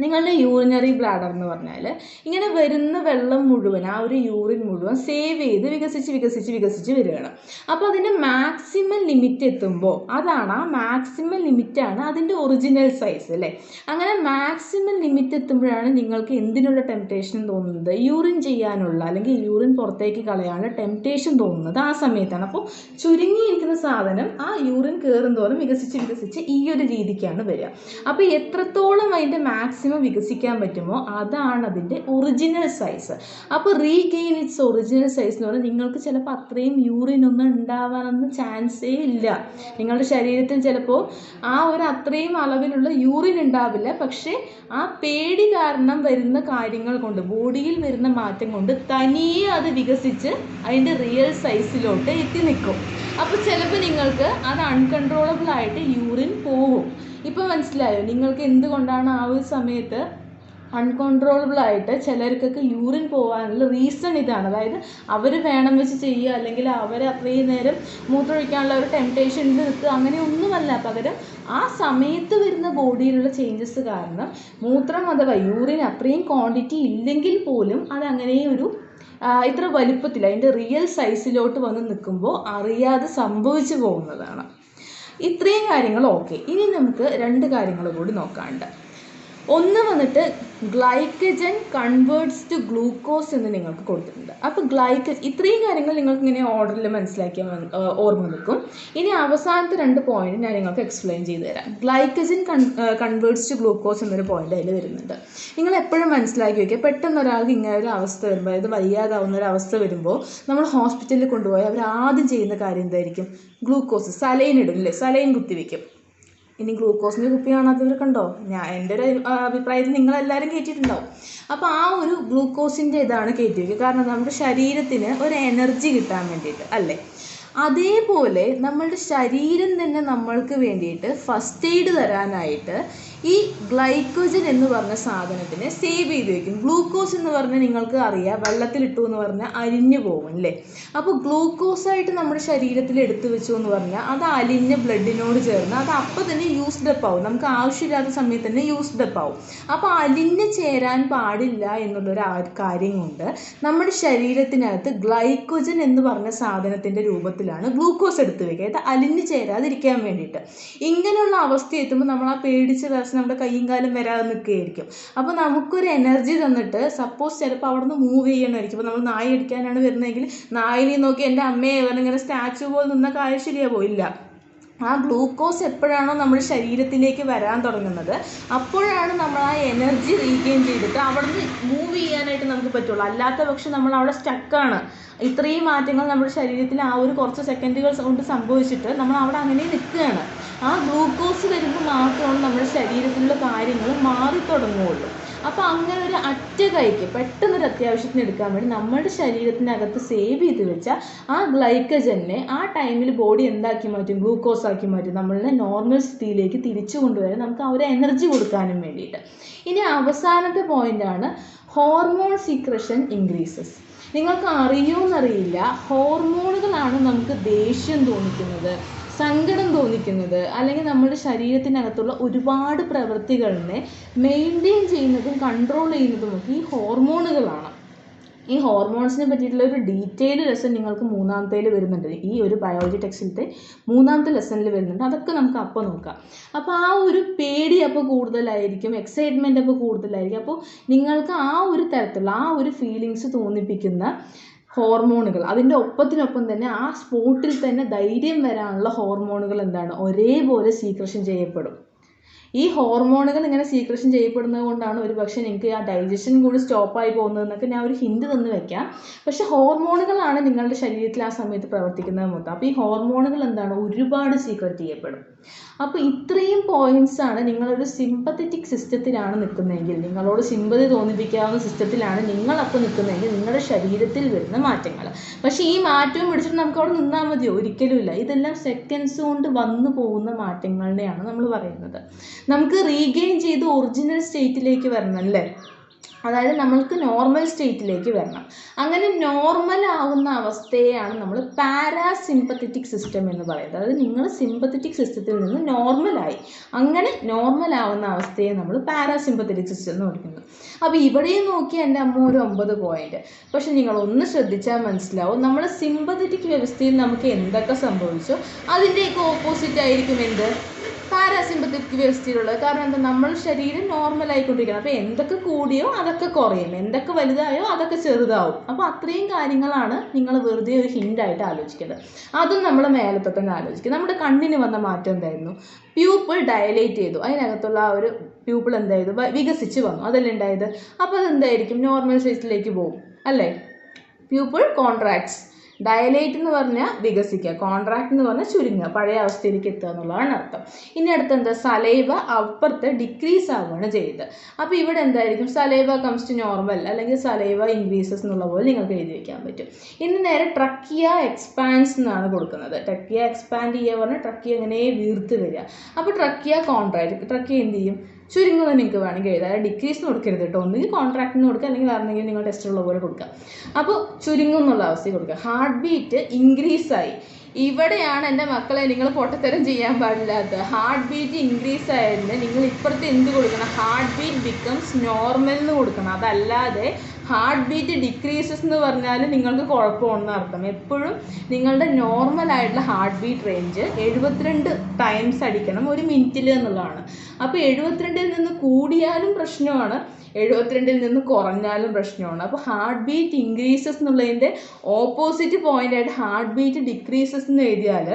നിങ്ങളുടെ യൂറിനറി ബ്ലാഡർ എന്ന് പറഞ്ഞാൽ ഇങ്ങനെ വരുന്ന വെള്ളം മുഴുവൻ, ആ ഒരു യൂറിൻ മുഴുവൻ സേവ് ചെയ്ത് വികസിച്ച് വരികയാണ്. അപ്പോൾ അതിൻ്റെ മാക്സിമം ലിമിറ്റ് എത്തുമ്പോൾ അതാണ്, ആ മാക്സിമം ലിമിറ്റാണ് അതിൻ്റെ ഒറിജിനൽ സൈസ് അല്ലേ? അങ്ങനെ മാക്സിമം ലിമിറ്റ് എത്തുമ്പോഴാണ് നിങ്ങൾക്ക് എന്തിനുള്ള ടെംപ്റ്റേഷൻ തോന്നുന്നത്? യൂറിൻ ചെയ്യാനുള്ള, അല്ലെങ്കിൽ യൂറിൻ പുറത്തേക്ക് കളയാനുള്ള ടെംപ്റ്റേഷൻ തോന്നുന്നത് ആ സമയത്താണ്. അപ്പോൾ ചുരുങ്ങിയിരിക്കുന്ന സാധനം ആ യൂറിൻ കയറുന്തോറും വികസിച്ച് ഈ ഒരു രീതിക്കാണ് വരിക. അപ്പോൾ എത്രത്തോളം അതിൻ്റെ മാക്സിമം വികസിക്കാൻ പറ്റുമോ അതാണ് അതിൻ്റെ ഒറിജിനൽ സൈസ്. അപ്പോൾ റീഗെയിൻ ഇറ്റ്സ് ഒറിജിനൽ സൈസ് എന്ന് പറഞ്ഞാൽ നിങ്ങൾക്ക് ചിലപ്പോൾ അത്രയും യൂറിൻ ഒന്നും ഉണ്ടാവാനൊന്നും ചാൻസേ ഇല്ല. നിങ്ങളുടെ ശരീരത്തിൽ ചിലപ്പോൾ ആ ഒരു അത്രയും അളവിലുള്ള യൂറിൻ ഉണ്ടാവില്ല. പക്ഷേ ആ പേടി കാരണം വരുന്ന കാര്യങ്ങൾ കൊണ്ട്, ബോഡിയിൽ വരുന്ന മാറ്റം കൊണ്ട് തനിയെ അത് വികസിച്ച് അതിൻ്റെ റിയൽ സൈസിലോട്ട് എത്തി നിൽക്കും. അപ്പോൾ ചിലപ്പോൾ നിങ്ങൾക്ക് അത് അൺകൺട്രോളബിൾ ആയിട്ട് യൂറിൻ പോകും. ഇപ്പോൾ മനസ്സിലായോ നിങ്ങൾക്ക് എന്തുകൊണ്ടാണ് ആ ഒരു സമയത്ത് അൺകൺട്രോളബിളായിട്ട് ചിലർക്കൊക്കെ യൂറിൻ പോകാനുള്ള റീസൺ ഇതാണ്. അതായത് അവർ വേണം വെച്ച് ചെയ്യുക, അല്ലെങ്കിൽ അവർ അത്രയും നേരം മൂത്രമൊഴിക്കാനുള്ള ഒരു ടെംപ്റ്റേഷനിൽ നിൽക്കുക, അങ്ങനെയൊന്നുമല്ല. പകരം ആ സമയത്ത് വരുന്ന ബോഡിയിലുള്ള ചേഞ്ചസ് കാരണം മൂത്രം അഥവാ യൂറിൻ അത്രയും ക്വാണ്ടിറ്റി ഇല്ലെങ്കിൽ പോലും അതങ്ങനെ ഒരു ഇത്ര വലുപ്പത്തിൽ അതിൻ്റെ റിയൽ സൈസിലോട്ട് വന്ന് നിൽക്കുമ്പോൾ അറിയാതെ സംഭവിച്ചു പോകുന്നതാണ്. ഇത്രയും കാര്യങ്ങൾ ഓക്കെ. ഇനി നമുക്ക് രണ്ട് കാര്യങ്ങൾ കൂടി നോക്കാനുണ്ട്. ഒന്ന് വന്നിട്ട് ഗ്ലൈക്കജൻ കൺവേർട്സ് ടു ഗ്ലൂക്കോസ് എന്ന് നിങ്ങൾക്ക് കൊടുത്തിട്ടുണ്ട്. അപ്പോൾ ഇത്രയും കാര്യങ്ങൾ നിങ്ങൾക്ക് ഇങ്ങനെ ഓർഡറിൽ മനസ്സിലാക്കിയാൽ ഓർമ്മ നിൽക്കും. ഇനി അവസാനത്തെ രണ്ട് പോയിന്റ് ഞാൻ നിങ്ങൾക്ക് എക്സ്പ്ലെയിൻ ചെയ്ത് തരാം. ഗ്ലൈക്കജൻ കൺവേർട്സ് ടു ഗ്ലൂക്കോസ് എന്നൊരു പോയിന്റ് അതിൽ വരുന്നുണ്ട്. നിങ്ങൾ എപ്പോഴും മനസ്സിലാക്കി വയ്ക്കുക, പെട്ടെന്ന് ഒരാൾക്ക് ഇങ്ങനെ ഒരു അവസ്ഥ വരുമ്പോൾ, അതായത് വയ്യാതാവുന്ന ഒരു അവസ്ഥ വരുമ്പോൾ നമ്മൾ ഹോസ്പിറ്റലിൽ കൊണ്ടുപോയി അവർ ആദ്യം ചെയ്യുന്ന കാര്യം എന്തായിരിക്കും? ഗ്ലൂക്കോസ്, സലൈൻ ഇടും അല്ലേ? സലൈൻ കുത്തിവെക്കും. ഇനി ഗ്ലൂക്കോസിൻ്റെ കുപ്പി കാണാത്തവർ കണ്ടോ? എൻ്റെ ഒരു അഭിപ്രായത്തിൽ നിങ്ങളെല്ലാവരും കയറ്റിയിട്ടുണ്ടാവും. അപ്പോൾ ആ ഒരു ഗ്ലൂക്കോസിൻ്റെ ഇതാണ് കയറ്റി വയ്ക്കുക. കാരണം നമ്മുടെ ശരീരത്തിന് ഒരു എനർജി കിട്ടാൻ വേണ്ടിയിട്ട് അല്ലേ? അതേപോലെ നമ്മളുടെ ശരീരം തന്നെ നമ്മൾക്ക് വേണ്ടിയിട്ട് ഫസ്റ്റ് എയ്ഡ് തരാനായിട്ട് ഈ ഗ്ലൈക്കോജൻ എന്ന് പറഞ്ഞ സാധനത്തിനെ സേവ് ചെയ്ത് വയ്ക്കും. ഗ്ലൂക്കോസ് എന്ന് പറഞ്ഞാൽ നിങ്ങൾക്ക് അറിയാം, വെള്ളത്തിലിട്ടു എന്ന് പറഞ്ഞാൽ അലിഞ്ഞു പോകും അല്ലേ? അപ്പോൾ ഗ്ലൂക്കോസായിട്ട് നമ്മുടെ ശരീരത്തിൽ എടുത്തു വെച്ചു എന്ന് പറഞ്ഞാൽ അത് അലിഞ്ഞ ബ്ലഡിനോട് ചേർന്ന് അത് അപ്പോൾ തന്നെ യൂസ്ഡ് അപ്പ് ആവും. നമുക്ക് ആവശ്യമില്ലാത്ത സമയത്ത് തന്നെ യൂസ്ഡ് അപ്പ് ആവും. അപ്പോൾ അലിഞ്ഞ് ചേരാൻ പാടില്ല എന്നുള്ളൊരു കാര്യം കൊണ്ട് നമ്മുടെ ശരീരത്തിനകത്ത് ഗ്ലൈക്കോജൻ എന്ന് പറഞ്ഞ സാധനത്തിൻ്റെ രൂപത്തിലാണ് ഗ്ലൂക്കോസ് എടുത്ത് വയ്ക്കുക. ഇത് അലിഞ്ഞ് ചേരാതിരിക്കാൻ വേണ്ടിയിട്ട്. ഇങ്ങനെയുള്ള അവസ്ഥ എത്തുമ്പോൾ നമ്മൾ ആ പേടിച്ച ദിവസം നമ്മുടെ കൈയും കാലും വരാതെ നിൽക്കുകയായിരിക്കും. അപ്പോൾ നമുക്കൊരു എനർജി തന്നിട്ട്, സപ്പോസ് ചിലപ്പോൾ അവിടെ നിന്ന് മൂവ് ചെയ്യണമായിരിക്കും. ഇപ്പോൾ നമ്മൾ നായ അടിക്കാനാണ് വരുന്നതെങ്കിൽ നായിനെ നോക്കി എൻ്റെ അമ്മയെ ഇങ്ങനെ സ്റ്റാച്ചു പോലെ നിന്ന കാര്യം ശരിയാവോ? ഇല്ല. ആ ഗ്ലൂക്കോസ് എപ്പോഴാണോ നമ്മുടെ ശരീരത്തിലേക്ക് വരാൻ തുടങ്ങുന്നത് അപ്പോഴാണ് നമ്മൾ ആ എനർജി റീഗെയിൻ ചെയ്തിട്ട് അവിടെ നിന്ന് മൂവ് ചെയ്യാനായിട്ട് നമുക്ക് പറ്റുള്ളൂ. അല്ലാത്ത പക്ഷം നമ്മൾ അവിടെ സ്റ്റക്കാണ്. ഇത്രയും മാറ്റങ്ങൾ നമ്മുടെ ശരീരത്തിൽ ആ ഒരു കുറച്ച് സെക്കൻഡുകൾ കൊണ്ട് സംഭവിച്ചിട്ട് നമ്മൾ അവിടെ അങ്ങനെ നിൽക്കുകയാണ്. ആ ഗ്ലൂക്കോസ് വരുമ്പോൾ മാത്രമാണ് നമ്മുടെ ശരീരത്തിലുള്ള കാര്യങ്ങൾ മാറി തുടങ്ങുകയുള്ളൂ. അപ്പോൾ അങ്ങനെ ഒരു അറ്റ കൈക്ക് പെട്ടെന്നൊരു അത്യാവശ്യത്തിന് എടുക്കാൻ വേണ്ടി നമ്മുടെ ശരീരത്തിനകത്ത് സേവ് ചെയ്ത് വെച്ചാൽ ആ ഗ്ലൈക്കജനെ ആ ടൈമിൽ ബോഡി എന്താക്കി മാറ്റും? ഗ്ലൂക്കോസ് ആക്കി മാറ്റും. നമ്മളുടെ നോർമൽ സ്ഥിതിയിലേക്ക് തിരിച്ചു കൊണ്ടുവരാൻ നമുക്ക് ആ ഒരു എനർജി കൊടുക്കാനും വേണ്ടിയിട്ട്. ഇനി അവസാനത്തെ പോയിൻ്റാണ് ഹോർമോൺ സീക്രഷൻ ഇൻക്രീസസ്. നിങ്ങൾക്ക് അറിയുമെന്നറിയില്ല, ഹോർമോണുകളാണ് നമുക്ക് ദേഷ്യം തോന്നിക്കുന്നത്, സങ്കടം തോന്നിക്കുന്നത്, അല്ലെങ്കിൽ നമ്മുടെ ശരീരത്തിനകത്തുള്ള ഒരുപാട് പ്രവൃത്തികളെ മെയിൻറ്റെയിൻ ചെയ്യുന്നതും കൺട്രോൾ ചെയ്യുന്നതുമൊക്കെ ഈ ഹോർമോണുകളാണ്. ഈ ഹോർമോൺസിനെ പറ്റിയിട്ടുള്ള ഒരു ഡീറ്റെയിൽ ലെസൺ നിങ്ങൾക്ക് 3ാമത്തേൽ വരുന്നുണ്ട്. ഈ ഒരു ബയോളജി ടെക്സ്റ്റിലത്തെ 3ാമത്തെ ലെസണിൽ വരുന്നുണ്ട്. അതൊക്കെ നമുക്ക് അപ്പോൾ നോക്കാം. അപ്പോൾ ആ ഒരു പേടി അപ്പോൾ കൂടുതലായിരിക്കും, എക്സൈറ്റ്മെൻറ്റ് അപ്പോൾ കൂടുതലായിരിക്കും. അപ്പോൾ നിങ്ങൾക്ക് ആ ഒരു തരത്തിലുള്ള ആ ഒരു ഫീലിങ്സ് തോന്നിപ്പിക്കുന്ന ഹോർമോണുകൾ, അതിൻ്റെ ഒപ്പത്തിനൊപ്പം തന്നെ ആ സ്പോട്ടിൽ തന്നെ ധൈര്യം വരാനുള്ള ഹോർമോണുകൾ എന്താണ്, ഒരേപോലെ സീക്രഷൻ ചെയ്യപ്പെടും. ഈ ഹോർമോണുകൾ ഇങ്ങനെ സീക്രഷൻ ചെയ്യപ്പെടുന്നത് കൊണ്ടാണ് ഒരു പക്ഷേ നിങ്ങൾക്ക് ആ ഡൈജഷൻ കൂടി സ്റ്റോപ്പായി പോകുന്നതെന്നൊക്കെ ഞാൻ ഒരു ഹിൻഡ് തന്ന് വെക്കാം. പക്ഷേ ഹോർമോണുകളാണ് നിങ്ങളുടെ ശരീരത്തിൽ ആ സമയത്ത് പ്രവർത്തിക്കുന്നത് മൊത്തം. അപ്പോൾ ഈ ഹോർമോണുകൾ എന്താണ്, ഒരുപാട് സീക്രറ്റ് ചെയ്യപ്പെടും. അപ്പോൾ ഇത്രയും പോയിൻറ്റ്സാണ്. നിങ്ങളൊരു സിമ്പത്തറ്റിക് സിസ്റ്റത്തിലാണ് നിൽക്കുന്നതെങ്കിൽ, നിങ്ങളോട് സിമ്പതി തോന്നിപ്പിക്കാവുന്ന സിസ്റ്റത്തിലാണ് നിങ്ങളപ്പോൾ നിൽക്കുന്നതെങ്കിൽ നിങ്ങളുടെ ശരീരത്തിൽ വരുന്ന മാറ്റങ്ങൾ. പക്ഷേ ഈ മാറ്റവും പിടിച്ചിട്ട് നമുക്ക് അവിടെ നിന്നാൽ മതിയോ? ഒരിക്കലുമില്ല. ഇതെല്ലാം സെക്കൻഡ്സ് കൊണ്ട് വന്നു പോകുന്ന മാറ്റങ്ങളുടെയാണ് നമ്മൾ പറയുന്നത്. നമുക്ക് റീഗെയിൻ ചെയ്ത് ഒറിജിനൽ സ്റ്റേറ്റിലേക്ക് വരണം അല്ലേ, അതായത് നമ്മൾക്ക് നോർമൽ സ്റ്റേറ്റിലേക്ക് വരണം. അങ്ങനെ നോർമൽ ആവുന്ന അവസ്ഥയെയാണ് നമ്മൾ പാരാസിമ്പത്തറ്റിക് സിസ്റ്റം എന്ന് പറയുന്നത്. അതായത് നിങ്ങൾ സിമ്പത്തറ്റിക് സിസ്റ്റത്തിൽ നിന്ന് നോർമലായി, അങ്ങനെ നോർമൽ ആവുന്ന അവസ്ഥയെ നമ്മൾ പാരാസിമ്പത്തറ്റിക് സിസ്റ്റം എന്ന് വിളിക്കുന്നു. അപ്പോൾ ഇവിടെയും നോക്കി എൻ്റെ അമ്മ ഒരു 9 പോയിന്റ്. പക്ഷെ നിങ്ങൾ ഒന്ന് ശ്രദ്ധിച്ചാൽ മനസ്സിലാവും, നമ്മൾ സിമ്പത്തറ്റിക് വ്യവസ്ഥയിൽ നമുക്ക് എന്തൊക്കെ സംഭവിച്ചോ അതിൻ്റെയൊക്കെ ഓപ്പോസിറ്റ് ആയിരിക്കും എന്ത്, പാരാസിമ്പത്തറ്റിക് വ്യവസ്ഥയിലുള്ളത്. കാരണം എന്താ, നമ്മൾ ശരീരം നോർമൽ ആയിക്കൊണ്ടിരിക്കണം. അപ്പോൾ എന്തൊക്കെ കൂടിയോ അതൊക്കെ കുറയും, എന്തൊക്കെ വലുതായോ അതൊക്കെ ചെറുതാവും. അപ്പോൾ അത്രയും കാര്യങ്ങളാണ് നിങ്ങൾ വെറുതെ ഒരു ഹിൻ്റായിട്ട് ആലോചിക്കുന്നത്. അതും നമ്മൾ മേലത്തൊക്കെ ആലോചിക്കുക. നമ്മുടെ കണ്ണിന് വന്ന മാറ്റം എന്തായിരുന്നു, പ്യൂപ്പിൾ ഡയലേറ്റ് ചെയ്തു, അതിനകത്തുള്ള ആ ഒരു പ്യൂപ്പിൾ എന്തായത് വികസിച്ച് വന്നു, അതല്ലേ ഉണ്ടായത്. അപ്പോൾ അതെന്തായിരിക്കും, നോർമൽ സൈസിലേക്ക് പോകും അല്ലേ. പ്യൂപ്പിൾ കോൺട്രാക്ട്സ്, ഡയലേറ്റ് എന്ന് പറഞ്ഞാൽ വികസിക്കുക, കോൺട്രാക്ട് എന്ന് പറഞ്ഞാൽ ചുരുങ്ങുക, പഴയ അവസ്ഥയിലേക്ക് എത്തുക എന്നുള്ളതാണ് അർത്ഥം. ഇനി അടുത്ത് എന്താ, സലൈവ അപ്പുറത്ത് ഡിക്രീസ് ആവുകയാണ് ചെയ്തത്. അപ്പോൾ ഇവിടെ എന്തായിരിക്കും, സലൈവ കംസ് ടു നോർമൽ, അല്ലെങ്കിൽ സലൈവ ഇൻക്രീസസ് എന്നുള്ള പോലെ നിങ്ങൾക്ക് എഴുതി വയ്ക്കാൻ പറ്റും. ഇനി നേരെ ട്രക്കിയ എക്സ്പാൻസ് എന്നാണ് കൊടുക്കുന്നത്. ട്രക്കിയ എക്സ്പാൻഡ് ചെയ്യുക പറഞ്ഞാൽ ട്രക്കിയ എങ്ങനെ വീർത്ത് വരിക. അപ്പോൾ ട്രക്കിയ കോൺട്രാക്ട്, ട്രക്കിയ എന്ത് ചെയ്യും, ചുരുങ്ങുന്നത് നിങ്ങൾക്ക് വേണമെങ്കിൽ എഴുതാം. അതായത് ഡിക്രീസ് എന്ന് കൊടുക്കരുത് കേട്ടോ, ഒന്നുകിൽ കോൺട്രാക്റ്റിന് കൊടുക്കുക, അല്ലെങ്കിൽ വേറെന്തെങ്കിലും നിങ്ങൾ ടെസ്റ്റുള്ള പോലെ കൊടുക്കുക. അപ്പോൾ ചുരുങ്ങും എന്നുള്ള അവസ്ഥയിൽ കൊടുക്കുക. ഹാർട്ട് ബീറ്റ് ഇൻക്രീസായി, ഇവിടെയാണ് എൻ്റെ മക്കളെ നിങ്ങൾ പൊട്ടത്തരം ചെയ്യാൻ പാടില്ലാത്തത്. ഹാർട്ട് ബീറ്റ് ഇൻക്രീസ് ആയതിന് നിങ്ങൾ ഇപ്പുറത്ത് എന്ത് കൊടുക്കണം, ഹാർട്ട് ബീറ്റ് ബിക്കംസ് നോർമൽ എന്ന് കൊടുക്കണം. അതല്ലാതെ ഹാർട്ട് ബീറ്റ് ഡിക്രീസസ് എന്ന് പറഞ്ഞാൽ നിങ്ങൾക്ക് കുഴപ്പമുണ്ടെന്ന് അർത്ഥം. എപ്പോഴും നിങ്ങളുടെ നോർമൽ ആയിട്ടുള്ള ഹാർട്ട് ബീറ്റ് റേഞ്ച് 72 ടൈംസ് അടിക്കണം ഒരു മിനിറ്റിൽ എന്നുള്ളതാണ്. അപ്പോൾ 72ൽ നിന്ന് കൂടിയാലും പ്രശ്നമാണ്, 72ൽ നിന്ന് കുറഞ്ഞാലും പ്രശ്നമാണ്. അപ്പോൾ ഹാർട്ട് ബീറ്റ് ഇൻക്രീസസ് എന്നുള്ളതിൻ്റെ ഓപ്പോസിറ്റ് പോയിൻ്റായിട്ട് ഹാർട്ട് ബീറ്റ് ഡിക്രീസസ് എന്ന് എഴുതിയാൽ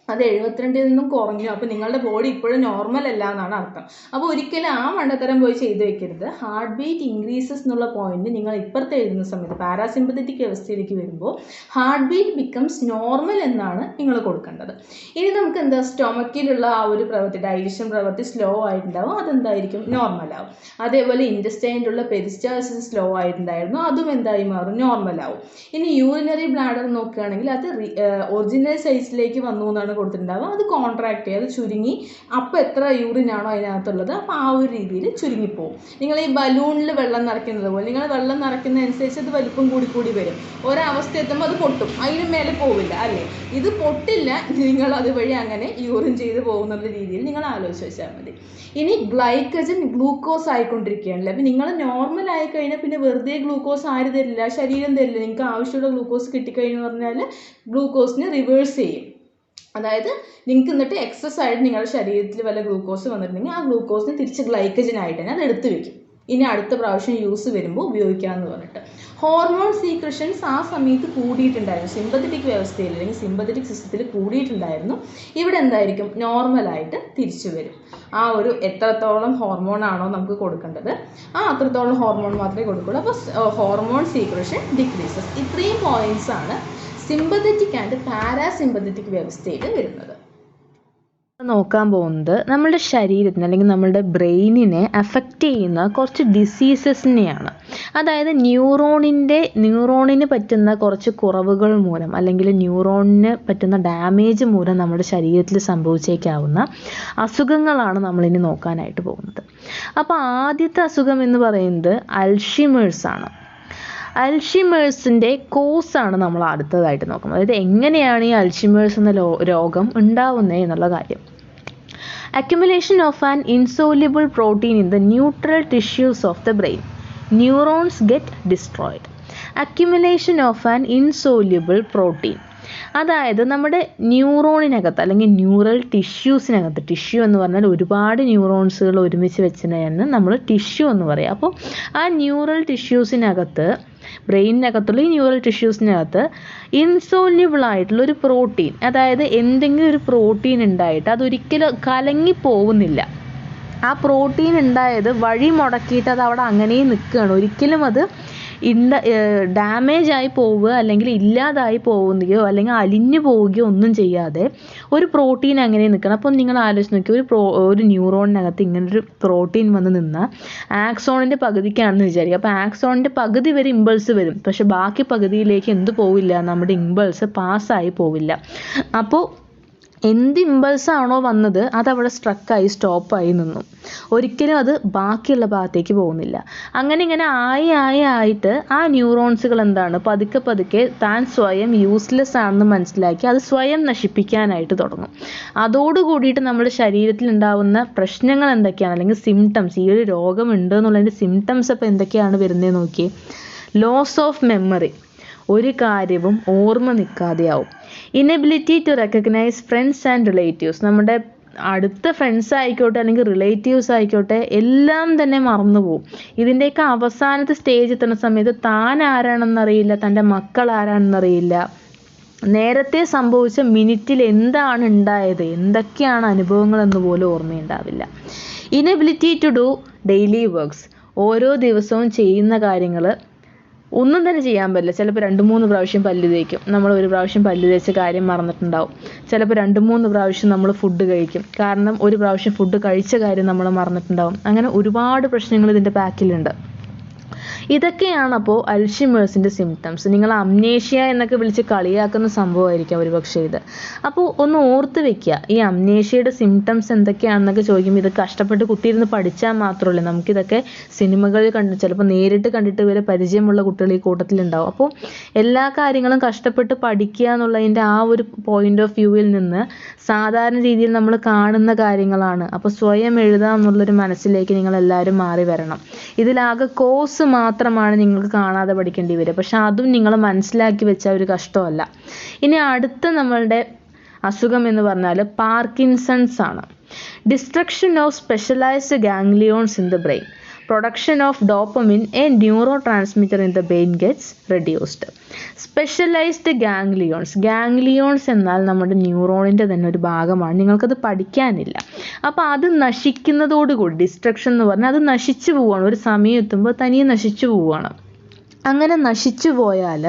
അത് 72ൽ നിന്നും കുറഞ്ഞു, അപ്പോൾ നിങ്ങളുടെ ബോഡി ഇപ്പോഴും നോർമൽ അല്ല എന്നാണ് അർത്ഥം. അപ്പോൾ ഒരിക്കലും ആ മണ്ടത്തരം പോയി ചെയ്ത് വെക്കരുത്. ഹാർട്ട് ബീറ്റ് ഇൻക്രീസസ് എന്നുള്ള പോയിന്റ് നിങ്ങൾ ഇപ്പുറത്ത് എഴുതുന്ന സമയത്ത് പാരാസിമ്പത്തറ്റിക് വ്യവസ്ഥയിലേക്ക് വരുമ്പോൾ ഹാർട്ട് ബീറ്റ് ബിക്കംസ് നോർമൽ എന്നാണ് നിങ്ങൾ കൊടുക്കേണ്ടത്. ഇനി നമുക്ക് എന്താ, സ്റ്റൊമക്കിലുള്ള ആ ഒരു പ്രവൃത്തി, ഡൈജഷൻ പ്രവൃത്തി സ്ലോ ആയിട്ടുണ്ടാവും, അതെന്തായിരിക്കും, നോർമലാവും. അതേപോലെ ഇൻറ്റസ്റ്റൈനിലുള്ള പെരിസ്റ്റാൾസിസ് സ്ലോ ആയിട്ടുണ്ടായിരുന്നു, അതും എന്തായി മാറും, നോർമലാവും. ഇനി യൂറിനറി ബ്ലാഡർ നോക്കുകയാണെങ്കിൽ അത് ഒറിജിനൽ സൈസിലേക്ക് വന്നു എന്നാണ് കൊടുത്തിട്ടുണ്ടാവുക. അത് കോൺട്രാക്ട് ചെയ്യുക, അത് ചുരുങ്ങി, അപ്പോൾ എത്ര യൂറിനാണോ അതിനകത്തുള്ളത് അപ്പോൾ ആ ഒരു രീതിയിൽ ചുരുങ്ങിപ്പോവും. നിങ്ങൾ ഈ ബലൂണിൽ വെള്ളം നിറയ്ക്കുന്നത് പോലെ, നിങ്ങൾ വെള്ളം നിറയ്ക്കുന്നതനുസരിച്ച് അത് വലിപ്പം കൂടി വരും. ഒരവസ്ഥ എത്തുമ്പോൾ അത് പൊട്ടും, അതിന് മേലെ പോവില്ല അല്ലേ. ഇത് പൊട്ടില്ല, നിങ്ങൾ അതുവഴി അങ്ങനെ യൂറിൻ ചെയ്ത് പോകുന്ന രീതിയിൽ നിങ്ങൾ ആലോചിച്ച് വെച്ചാൽ മതി. ഇനി ഗ്ലൈക്കജൻ ഗ്ലൂക്കോസ് ആയിക്കൊണ്ടിരിക്കുകയാണല്ലേ. അപ്പോൾ നിങ്ങൾ നോർമൽ ആയി കഴിഞ്ഞാൽ പിന്നെ വെറുതെ ഗ്ലൂക്കോസ് ആര് തരില്ല, ശരീരം തരില്ല. നിങ്ങൾക്ക് ആവശ്യമുള്ള ഗ്ലൂക്കോസ് കിട്ടിക്കഴിഞ്ഞു പറഞ്ഞാൽ ഗ്ലൂക്കോസിനെ റിവേഴ്സ് ചെയ്യും. അതായത് നിങ്ങൾക്ക് എന്നിട്ട് എക്സസ് ആയിട്ട് നിങ്ങളുടെ ശരീരത്തിൽ വല്ല ഗ്ലൂക്കോസ് വന്നിട്ടുണ്ടെങ്കിൽ ആ ഗ്ലൂക്കോസിനെ തിരിച്ച് ഗ്ലൈക്കജൻ ആയിട്ട് തന്നെ അത് എടുത്ത് വെക്കും. ഇനി അടുത്ത പ്രാവശ്യം യൂസ് വരുമ്പോൾ ഉപയോഗിക്കാമെന്ന് പറഞ്ഞിട്ട്. ഹോർമോൺ സീക്രഷൻസ് ആ സമയത്ത് കൂടിയിട്ടുണ്ടായിരുന്നു സിമ്പത്തറ്റിക് വ്യവസ്ഥയിൽ, അല്ലെങ്കിൽ സിമ്പത്തറ്റിക് സിസ്റ്റത്തിൽ കൂടിയിട്ടുണ്ടായിരുന്നു. ഇവിടെ എന്തായിരിക്കും, നോർമലായിട്ട് തിരിച്ചു വരും. ആ ഒരു എത്രത്തോളം ഹോർമോൺ ആണോ നമുക്ക് കൊടുക്കേണ്ടത് ആ അത്രത്തോളം ഹോർമോൺ മാത്രമേ കൊടുക്കുള്ളൂ. അപ്പോൾ ഹോർമോൺ സീക്രഷൻ ഡിക്രീസസ്. ഇത്രയും പോയിന്റ്സ് ആണ് സിമ്പത്തറ്റിക് ആൻഡ് പാരാസിമ്പത്തറ്റിക് വ്യവസ്ഥയിൽ വരുന്നത്. നോക്കാൻ പോകുന്നത് നമ്മളുടെ ശരീരത്തിന് അല്ലെങ്കിൽ നമ്മളുടെ ബ്രെയിനിനെ അഫക്റ്റ് ചെയ്യുന്ന കുറച്ച് ഡിസീസസിനെയാണ്. അതായത് ന്യൂറോണിന് പറ്റുന്ന കുറച്ച് കുറവുകൾ മൂലം, അല്ലെങ്കിൽ ന്യൂറോണിന് പറ്റുന്ന ഡാമേജ് മൂലം നമ്മുടെ ശരീരത്തിൽ സംഭവിച്ചേക്കാവുന്ന അസുഖങ്ങളാണ് നമ്മളിനി നോക്കാനായിട്ട് പോകുന്നത്. അപ്പോൾ ആദ്യത്തെ അസുഖം എന്ന് പറയുന്നത് അൽഷിമേഴ്സ് ആണ്. അൽഷിമേഴ്സിൻ്റെ കോസാണ് നമ്മൾ അടുത്തതായിട്ട് നോക്കുന്നത്. അതായത് എങ്ങനെയാണ് ഈ അൽഷിമേഴ്സ് എന്ന രോഗം ഉണ്ടാവുന്നത് എന്നുള്ള കാര്യം. Accumulation of an insoluble protein in the neutral tissues of the brain. Neurons get destroyed. Accumulation of an insoluble protein. അതായത് നമ്മുടെ ന്യൂറോണിനകത്ത് അല്ലെങ്കിൽ ന്യൂറൽ ടിഷ്യൂസിനകത്ത്, ടിഷ്യൂ എന്ന് പറഞ്ഞാൽ ഒരുപാട് ന്യൂറോൺസുകൾ ഒരുമിച്ച് വെച്ചതിനാണ് നമ്മൾ ടിഷ്യൂ എന്ന് പറയുക. അപ്പോൾ ആ ന്യൂറൽ ടിഷ്യൂസിനകത്ത്, ബ്രെയിനിനകത്തുള്ള ഈ ന്യൂറൽ ടിഷ്യൂസിനകത്ത് ഇൻസോല്യൂബിൾ ആയിട്ടുള്ളൊരു പ്രോട്ടീൻ, അതായത് എന്തെങ്കിലും ഒരു പ്രോട്ടീൻ ഉണ്ടായിട്ട് അതൊരിക്കലും കലങ്ങി പോകുന്നില്ല. ആ പ്രോട്ടീൻ ഉണ്ടായത് വഴി മുടക്കിയിട്ട് അത് അവിടെ അങ്ങനെ നിൽക്കുകയാണ്. ഒരിക്കലും അത് ഡാമേജ് ആയി പോവുക അല്ലെങ്കിൽ ഇല്ലാതായി പോകുകയോ അല്ലെങ്കിൽ അലിഞ്ഞു പോവുകയോ ഒന്നും ചെയ്യാതെ ഒരു പ്രോട്ടീൻ അങ്ങനെ നിൽക്കണം. അപ്പം നിങ്ങൾ ആലോചിച്ച് നോക്കി, ഒരു ന്യൂറോണിനകത്ത് ഇങ്ങനൊരു പ്രോട്ടീൻ വന്ന് നിന്നാൽ ആക്സോണിൻ്റെ പകുതിക്കാണെന്ന് വിചാരിക്കുക. അപ്പോൾ ആക്സോണിൻ്റെ പകുതി വരെ ഇമ്പൾസ് വരും, പക്ഷെ ബാക്കി പകുതിയിലേക്ക് എന്ത് പോവില്ല, നമ്മുടെ ഇമ്പൾസ് പാസ്സായി പോവില്ല. അപ്പോൾ എന്ത് ഇമ്പൾസാണോ വന്നത് അതവിടെ സ്ട്രക്കായി സ്റ്റോപ്പായി നിന്നു, ഒരിക്കലും അത് ബാക്കിയുള്ള ഭാഗത്തേക്ക് പോകുന്നില്ല. അങ്ങനെ ഇങ്ങനെ ആയിട്ട് ആ ന്യൂറോൺസുകൾ എന്താണ്, പതുക്കെ പതുക്കെ താൻ സ്വയം യൂസ്ലെസ് ആണെന്ന് മനസ്സിലാക്കി അത് സ്വയം നശിപ്പിക്കാനായിട്ട് തുടങ്ങും. അതോടുകൂടിയിട്ട് നമ്മുടെ ശരീരത്തിൽ ഉണ്ടാവുന്ന പ്രശ്നങ്ങൾ എന്തൊക്കെയാണ്, അല്ലെങ്കിൽ സിംറ്റംസ്, ഈ ഒരു രോഗം ഉണ്ട് എന്നുള്ളതിൻ്റെ സിംറ്റംസ് അപ്പോൾ എന്തൊക്കെയാണ് വരുന്നത് നോക്കി. ലോസ് ഓഫ് മെമ്മറി, ഒരു കാര്യവും ഓർമ്മ നിൽക്കാതെയാവും. Inability to recognise friends and relatives, നമ്മുടെ അടുത്ത ഫ്രണ്ട്സ് ആയിക്കോട്ടെ അല്ലെങ്കിൽ റിലേറ്റീവ്സ് ആയിക്കോട്ടെ എല്ലാം തന്നെ മറന്നു പോകും. ഇതിൻ്റെയൊക്കെ അവസാനത്തെ സ്റ്റേജ് എത്തുന്ന സമയത്ത് താൻ ആരാണെന്നറിയില്ല, തൻ്റെ മക്കൾ ആരാണെന്നറിയില്ല, നേരത്തെ സംഭവിച്ച മിനിറ്റിൽ എന്താണ് ഉണ്ടായത്, എന്തൊക്കെയാണ് അനുഭവങ്ങളെന്ന് പോലും ഓർമ്മയുണ്ടാവില്ല. Inability to do daily works, ഓരോ ദിവസവും ചെയ്യുന്ന കാര്യങ്ങൾ ഒന്നും തന്നെ ചെയ്യാൻ പറ്റില്ല. ചിലപ്പോൾ 2-3 പ്രാവശ്യം പല്ല് തേക്കും, നമ്മൾ ഒരു പ്രാവശ്യം പല്ല് തേച്ച കാര്യം മറന്നിട്ടുണ്ടാവും. ചിലപ്പോൾ 2-3 പ്രാവശ്യം നമ്മൾ ഫുഡ് കഴിക്കും, കാരണം ഒരു പ്രാവശ്യം ഫുഡ് കഴിച്ച കാര്യം നമ്മൾ മറന്നിട്ടുണ്ടാവും. അങ്ങനെ ഒരുപാട് പ്രശ്നങ്ങൾ ഇതിൻ്റെ ബാക്കിലുണ്ട്. ഇതൊക്കെയാണ് അപ്പോൾ അൽഷിമേഴ്സിൻ്റെ സിംറ്റംസ്. നിങ്ങൾ അംനേഷ്യ എന്നൊക്കെ വിളിച്ച് കളിയാക്കുന്ന സംഭവമായിരിക്കും ഒരു പക്ഷേ ഇത്. അപ്പോൾ ഒന്ന് ഓർത്ത് വെക്കുക, ഈ അംനേഷ്യയുടെ സിംറ്റംസ് എന്തൊക്കെയാണെന്നൊക്കെ ചോദിക്കുമ്പോൾ ഇത് കഷ്ടപ്പെട്ട് കുത്തിയിരുന്ന് പഠിച്ചാൽ മാത്രമല്ല, നമുക്കിതൊക്കെ സിനിമകളിൽ കണ്ട് ചിലപ്പോൾ നേരിട്ട് കണ്ടിട്ട് വരെ പരിചയമുള്ള കുട്ടികൾ ഈ കൂട്ടത്തിലുണ്ടാവും. അപ്പോൾ എല്ലാ കാര്യങ്ങളും കഷ്ടപ്പെട്ട് പഠിക്കുക എന്നുള്ളതിൻ്റെ ആ ഒരു പോയിന്റ് ഓഫ് വ്യൂവിൽ നിന്ന് സാധാരണ രീതിയിൽ നമ്മൾ കാണുന്ന കാര്യങ്ങളാണ്. അപ്പോൾ സ്വയം എഴുതാം എന്നുള്ളൊരു മനസ്സിലേക്ക് നിങ്ങളെല്ലാവരും മാറി വരണം. ഇതിലാകെ കോഴ്സ് മാത്രമാണ് നിങ്ങൾക്ക് കാണാതെ പഠിക്കേണ്ടി വരിക, പക്ഷെ അതും നിങ്ങൾ മനസ്സിലാക്കി വെച്ചാൽ ഒരു കഷ്ടമല്ല. ഇനി അടുത്ത നമ്മളുടെ അസുഖം എന്ന് പറഞ്ഞാൽ പാർക്കിൻസൺസ് ആണ്. Destruction of specialised ganglions in the brain. Production of dopamine, a neurotransmitter in the brain, gets reduced. Specialized ganglions. Ganglions എന്നാൽ നമ്മുടെ ന്യൂറോണിൻ്റെ തന്നെ ഒരു ഭാഗമാണ്, നിങ്ങൾക്കത് പഠിക്കാനില്ല. അപ്പോൾ അത് നശിക്കുന്നതോടുകൂടി, ഡിസ്ട്രക്ഷൻ എന്ന് പറഞ്ഞാൽ അത് നശിച്ചു പോവുകയാണ്, ഒരു സമയം എത്തുമ്പോൾ തനിയെ നശിച്ചു പോവുകയാണ്. അങ്ങനെ നശിച്ചു പോയാൽ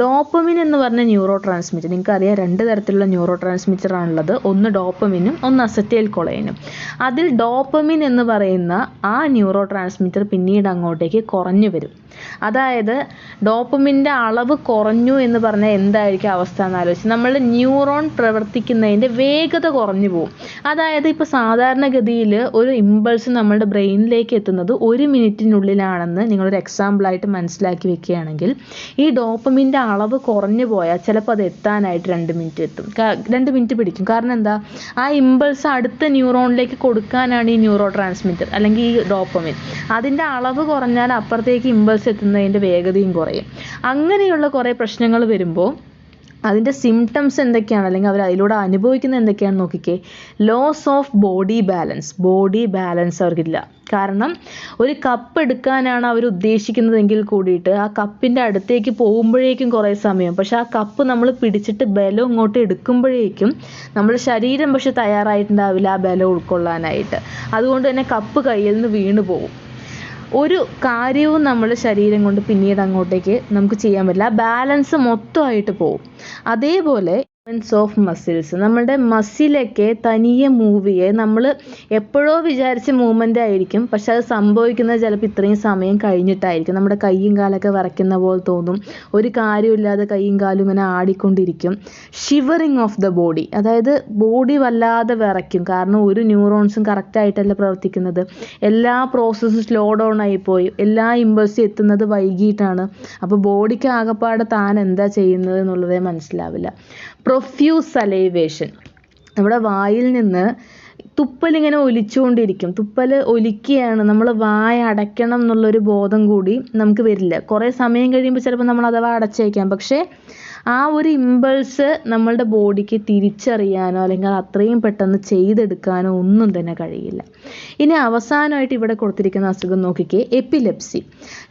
ഡോപ്പമിൻ എന്ന് പറഞ്ഞ ന്യൂറോ ട്രാൻസ്മിറ്റർ, നിങ്ങൾക്കറിയാം 2 തരത്തിലുള്ള ന്യൂറോ ട്രാൻസ്മിറ്റർ ആണുള്ളത്, ഒന്ന് ഡോപ്പമിനും ഒന്ന് അസറ്റൈൽ കൊളൈനും. അതിൽ ഡോപ്പമിൻ എന്ന് പറയുന്ന ആ ന്യൂറോ ട്രാൻസ്മിറ്റർ പിന്നീട് അങ്ങോട്ടേക്ക് കുറഞ്ഞു വരും. അതായത് ഡോപ്പമിൻ്റെ അളവ് കുറഞ്ഞു എന്ന് പറഞ്ഞാൽ എന്തായിരിക്കും അവസ്ഥ എന്ന് ആലോചിച്ച്, നമ്മളുടെ ന്യൂറോൺ പ്രവർത്തിക്കുന്നതിൻ്റെ വേഗത കുറഞ്ഞു പോകും. അതായത് ഇപ്പോൾ സാധാരണഗതിയിൽ ഒരു ഇമ്പൾസ് നമ്മളുടെ ബ്രെയിനിലേക്ക് എത്തുന്നത് 1 മിനിറ്റിനുള്ളിലാണെന്ന് നിങ്ങളൊരു എക്സാമ്പിളായിട്ട് മനസ്സിലാക്കി വെക്കുകയാണെങ്കിൽ, ഈ ഡോപ്പമിൻ്റെ അളവ് കുറഞ്ഞു പോയാൽ ചിലപ്പോൾ അത് എത്താനായിട്ട് 2 മിനിറ്റ് എത്തും, 2 മിനിറ്റ് പിടിക്കും. കാരണം എന്താ, ആ ഇമ്പൾസ് അടുത്ത ന്യൂറോണിലേക്ക് കൊടുക്കാനാണ് ഈ ന്യൂറോ ട്രാൻസ്മിറ്റർ അല്ലെങ്കിൽ ഈ ഡോപ്പമിൻ. അതിൻ്റെ അളവ് കുറഞ്ഞാൽ അപ്പുറത്തേക്ക് ഇമ്പൾസ് എത്തുന്നതിൻ്റെ വേഗതയും കുറയും. അങ്ങനെയുള്ള കുറേ പ്രശ്നങ്ങൾ വരുമ്പോൾ അതിൻ്റെ സിംറ്റംസ് എന്തൊക്കെയാണ്, അല്ലെങ്കിൽ അവർ അതിലൂടെ അനുഭവിക്കുന്നത് എന്തൊക്കെയാണെന്ന് നോക്കിക്കേ. Loss of body balance. Body balance അവർക്കില്ല. കാരണം ഒരു കപ്പ് എടുക്കാനാണ് അവർ ഉദ്ദേശിക്കുന്നതെങ്കിൽ കൂടിയിട്ട് ആ കപ്പിൻ്റെ അടുത്തേക്ക് പോകുമ്പോഴേക്കും കുറേ സമയം, പക്ഷെ ആ കപ്പ് നമ്മൾ പിടിച്ചിട്ട് ബലം ഇങ്ങോട്ട് എടുക്കുമ്പോഴേക്കും നമ്മുടെ ശരീരം പക്ഷെ തയ്യാറായിട്ടുണ്ടാവില്ല ആ ബലം ഉൾക്കൊള്ളാനായിട്ട്. അതുകൊണ്ട് തന്നെ കപ്പ് കയ്യിൽ നിന്ന് വീണ് പോകും. ഒരു കാര്യവും നമ്മുടെ ശരീരം കൊണ്ട് പിന്നീട് അങ്ങോട്ടേക്ക് നമുക്ക് ചെയ്യാൻ പറ്റില്ല, ആ ബാലൻസ് മൊത്തമായിട്ട് പോകും. അതേപോലെ മൂവ്മെൻറ്റ്സ് ഓഫ് മസിൽസ്. നമ്മുടെ മസിലൊക്കെ തനിയെ മൂവ് ചെയ്യുക. നമ്മൾ എപ്പോഴോ വിചാരിച്ച മൂവ്മെൻ്റ് ആയിരിക്കും, പക്ഷെ അത് സംഭവിക്കുന്നത് ചിലപ്പോൾ ഇത്രയും സമയം കഴിഞ്ഞിട്ടായിരിക്കും. നമ്മുടെ കൈയും കാലൊക്കെ വിറയ്ക്കുന്ന പോലെ തോന്നും. ഒരു കാര്യമില്ലാതെ കൈയും കാലും ഇങ്ങനെ ആടിക്കൊണ്ടിരിക്കും. ഷിവറിങ് ഓഫ് ദ ബോഡി, അതായത് ബോഡി വല്ലാതെ വിറയ്ക്കും. കാരണം ഒരു ന്യൂറോൺസും കറക്റ്റായിട്ടല്ല പ്രവർത്തിക്കുന്നത്. എല്ലാ പ്രോസസ്സും സ്ലോ ഡൗൺ ആയിപ്പോയി. എല്ലാ ഇമ്പൾസും എത്തുന്നത് വൈകിട്ടാണ്. അപ്പോൾ ബോഡിക്ക് ആകെപ്പാടെ താൻ എന്താ ചെയ്യുന്നത് എന്നുള്ളതേ മനസ്സിലാവില്ല. പ്രൊഫ്യൂസ് സലൈവേഷൻ, നമ്മുടെ വായിൽ നിന്ന് തുപ്പലിങ്ങനെ ഒലിച്ചുകൊണ്ടിരിക്കും. തുപ്പൽ ഒലിക്കുകയാണ്, നമ്മൾ വായ അടയ്ക്കണം എന്നുള്ളൊരു ബോധം കൂടി നമുക്ക് വരില്ല. കുറേ സമയം കഴിയുമ്പോൾ ചിലപ്പോൾ നമ്മൾ അഥവാ അടച്ചേക്കാം, പക്ഷേ ആ ഒരു ഇമ്പൾസ് നമ്മളുടെ ബോഡിക്ക് തിരിച്ചറിയാനോ അല്ലെങ്കിൽ അത്രയും പെട്ടെന്ന് ചെയ്തെടുക്കാനോ ഒന്നും തന്നെ കഴിയില്ല. ഇനി അവസാനമായിട്ട് ഇവിടെ കൊടുത്തിരിക്കുന്ന അസുഖം നോക്കിക്കേ, epilepsy.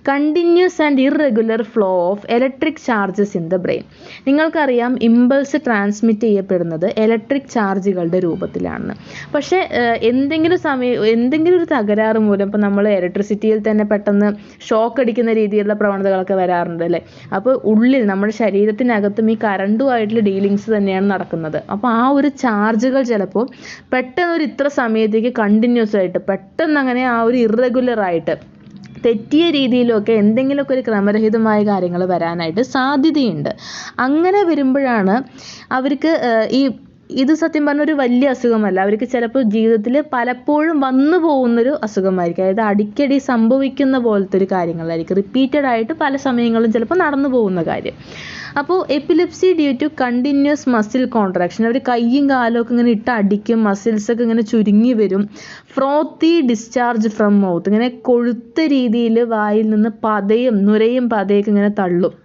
Continuous and irregular flow of electric charges in the brain. നിങ്ങൾക്കറിയാം ഇമ്പൾസ് ട്രാൻസ്മിറ്റ് ചെയ്യപ്പെടുന്നത് ഇലക്ട്രിക് ചാർജുകളുടെ രൂപത്തിലാണ്. പക്ഷേ എന്തെങ്കിലും ഒരു തകരാറ് മൂലം ഇപ്പോൾ നമ്മൾ ഇലക്ട്രിസിറ്റിയിൽ തന്നെ പെട്ടെന്ന് ഷോക്ക് അടിക്കുന്ന രീതിയിലുള്ള പ്രവണതകളൊക്കെ വരാറുണ്ട് അല്ലേ. അപ്പോൾ ഉള്ളിൽ നമ്മുടെ ശരീരത്തിനകത്തും ഈ കറണ്ടുമായിട്ടുള്ള ഡീലിങ്സ് തന്നെയാണ് നടക്കുന്നത്. അപ്പോൾ ആ ഒരു ചാർജുകൾ ചിലപ്പോൾ പെട്ടെന്ന് ഒരു ഇത്ര സമയത്തേക്ക് കണ്ടിന്യൂസ് ആയിട്ട് പെട്ടെന്ന് അങ്ങനെ ആ ഒരു ഇറഗുലറായിട്ട് തെറ്റിയ രീതിയിലൊക്കെ എന്തെങ്കിലുമൊക്കെ ഒരു ക്രമരഹിതമായ കാര്യങ്ങൾ വരാനായിട്ട് സാധ്യതയുണ്ട്. അങ്ങനെ വരുമ്പോഴാണ് അവർക്ക് ഇത് സത്യം പറഞ്ഞ ഒരു വലിയ അസുഖമല്ല. അവർക്ക് ചിലപ്പോൾ ജീവിതത്തിൽ പലപ്പോഴും വന്നു പോകുന്നൊരു അസുഖമായിരിക്കും. അതായത് അടിക്കടി സംഭവിക്കുന്ന പോലത്തെ ഒരു കാര്യങ്ങളായിരിക്കും. റിപ്പീറ്റഡ് ആയിട്ട് പല സമയങ്ങളിലും ചിലപ്പോൾ നടന്നു പോകുന്ന കാര്യം. അപ്പോൾ epilepsy due to continuous muscle contraction. അവർ കൈയും കാലമൊക്കെ ഇങ്ങനെ ഇട്ട് അടിക്കും, മസിൽസൊക്കെ ഇങ്ങനെ ചുരുങ്ങി വരും. ഫ്രോത്തി ഡിസ്ചാർജ് ഫ്രം മൗത്ത്, ഇങ്ങനെ കൊഴുത്ത രീതിയിൽ വായിൽ നിന്ന് നുരയും പതയൊക്കെ ഇങ്ങനെ തള്ളും.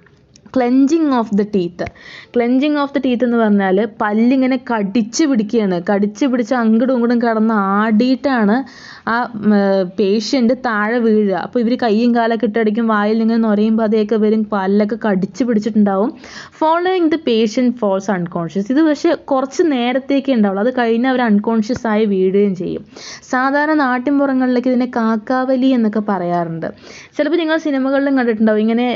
Clenching of the teeth. Clenching of the teeth എന്ന് പറഞ്ഞാൽ പല്ലിങ്ങനെ കടിച്ച് പിടിക്കുകയാണ്. കടിച്ച് പിടിച്ച് അങ്ങോട്ടും ഇങ്ങോട്ടും കിടന്ന് ആടിയിട്ടാണ് ആ പേഷ്യൻ്റ് താഴെ വീഴുക. അപ്പോൾ ഇവർ കൈയും കാലൊക്കെ ഇട്ടടിക്കും, വായിൽ ഇങ്ങനെ നുരയും പതയൊക്കെ വരും, പല്ലൊക്കെ കടിച്ച് പിടിച്ചിട്ടുണ്ടാവും. Following the patient falls unconscious. ഇത് പക്ഷേ കുറച്ച് നേരത്തേക്കേ ഉണ്ടാവുള്ളൂ, അത് കഴിഞ്ഞ് അവർ അൺകോൺഷ്യസ് ആയി വീഴുകയും ചെയ്യും. സാധാരണ നാട്ടിൻപുറങ്ങളിലേക്ക് ഇതിനെ കാക്കാവലി എന്നൊക്കെ പറയാറുണ്ട്. ചിലപ്പോൾ നിങ്ങൾ സിനിമകളിലും കണ്ടിട്ടുണ്ടാവും, ഇങ്ങനെ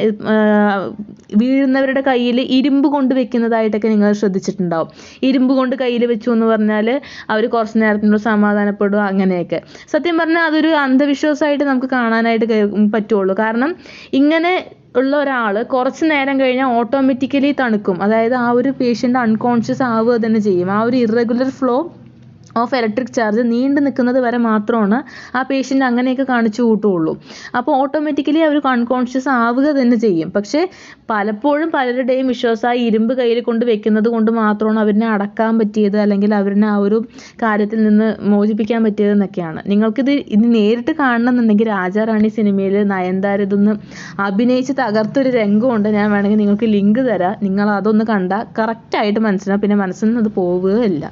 വീഴുന്നവരുടെ കയ്യിൽ ഇരുമ്പ് കൊണ്ട് വെക്കുന്നതായിട്ടൊക്കെ നിങ്ങൾ ശ്രദ്ധിച്ചിട്ടുണ്ടാവും. ഇരുമ്പ് കൊണ്ട് കയ്യിൽ വെച്ചു എന്ന് പറഞ്ഞാൽ അവർ കുറച്ച് നേരത്തിനുള്ള സമാധാനപ്പെടുക, അങ്ങനെയൊക്കെ. സത്യം പറഞ്ഞാൽ അതൊരു അന്ധവിശ്വാസമായിട്ട് നമുക്ക് കാണാനായിട്ട് പറ്റുള്ളൂ. കാരണം ഇങ്ങനെ ഉള്ള ഒരാൾ കുറച്ച് നേരം കഴിഞ്ഞാൽ ഓട്ടോമാറ്റിക്കലി തണുക്കും. അതായത് ആ ഒരു പേഷ്യൻ്റ് അൺകോൺഷ്യസ് ആവുക തന്നെ ചെയ്യും. ആ ഒരു irregular flow of electric charge നീണ്ടു നിൽക്കുന്നത് വരെ മാത്രമാണ് ആ പേഷ്യൻ്റ് അങ്ങനെയൊക്കെ കാണിച്ചു കൂട്ടുകയുള്ളൂ. അപ്പോൾ ഓട്ടോമാറ്റിക്കലി അവർ അൺകോൺഷ്യസ് ആവുക തന്നെ ചെയ്യും. പക്ഷേ പലപ്പോഴും പലരുടെയും വിശ്വാസമായി ഇരുമ്പ് കയ്യിൽ കൊണ്ട് വെക്കുന്നത് കൊണ്ട് മാത്രമാണ് അവരിനെ അടക്കാൻ പറ്റിയത്, അല്ലെങ്കിൽ അവരിനെ ആ ഒരു കാര്യത്തിൽ നിന്ന് മോചിപ്പിക്കാൻ പറ്റിയതെന്നൊക്കെയാണ്. നിങ്ങൾക്കിത് നേരിട്ട് കാണണമെന്നുണ്ടെങ്കിൽ രാജാറാണി സിനിമയിൽ നയൻതാര ഇതൊന്ന് അഭിനയിച്ച് തകർത്തൊരു രംഗമുണ്ട്. ഞാൻ വേണമെങ്കിൽ നിങ്ങൾക്ക് ലിങ്ക് തരാം. നിങ്ങൾ അതൊന്ന് കണ്ടാൽ കറക്റ്റായിട്ട് മനസ്സിലാവും. പിന്നെ മനസ്സിൽ നിന്ന് അത് പോവുകയില്ല.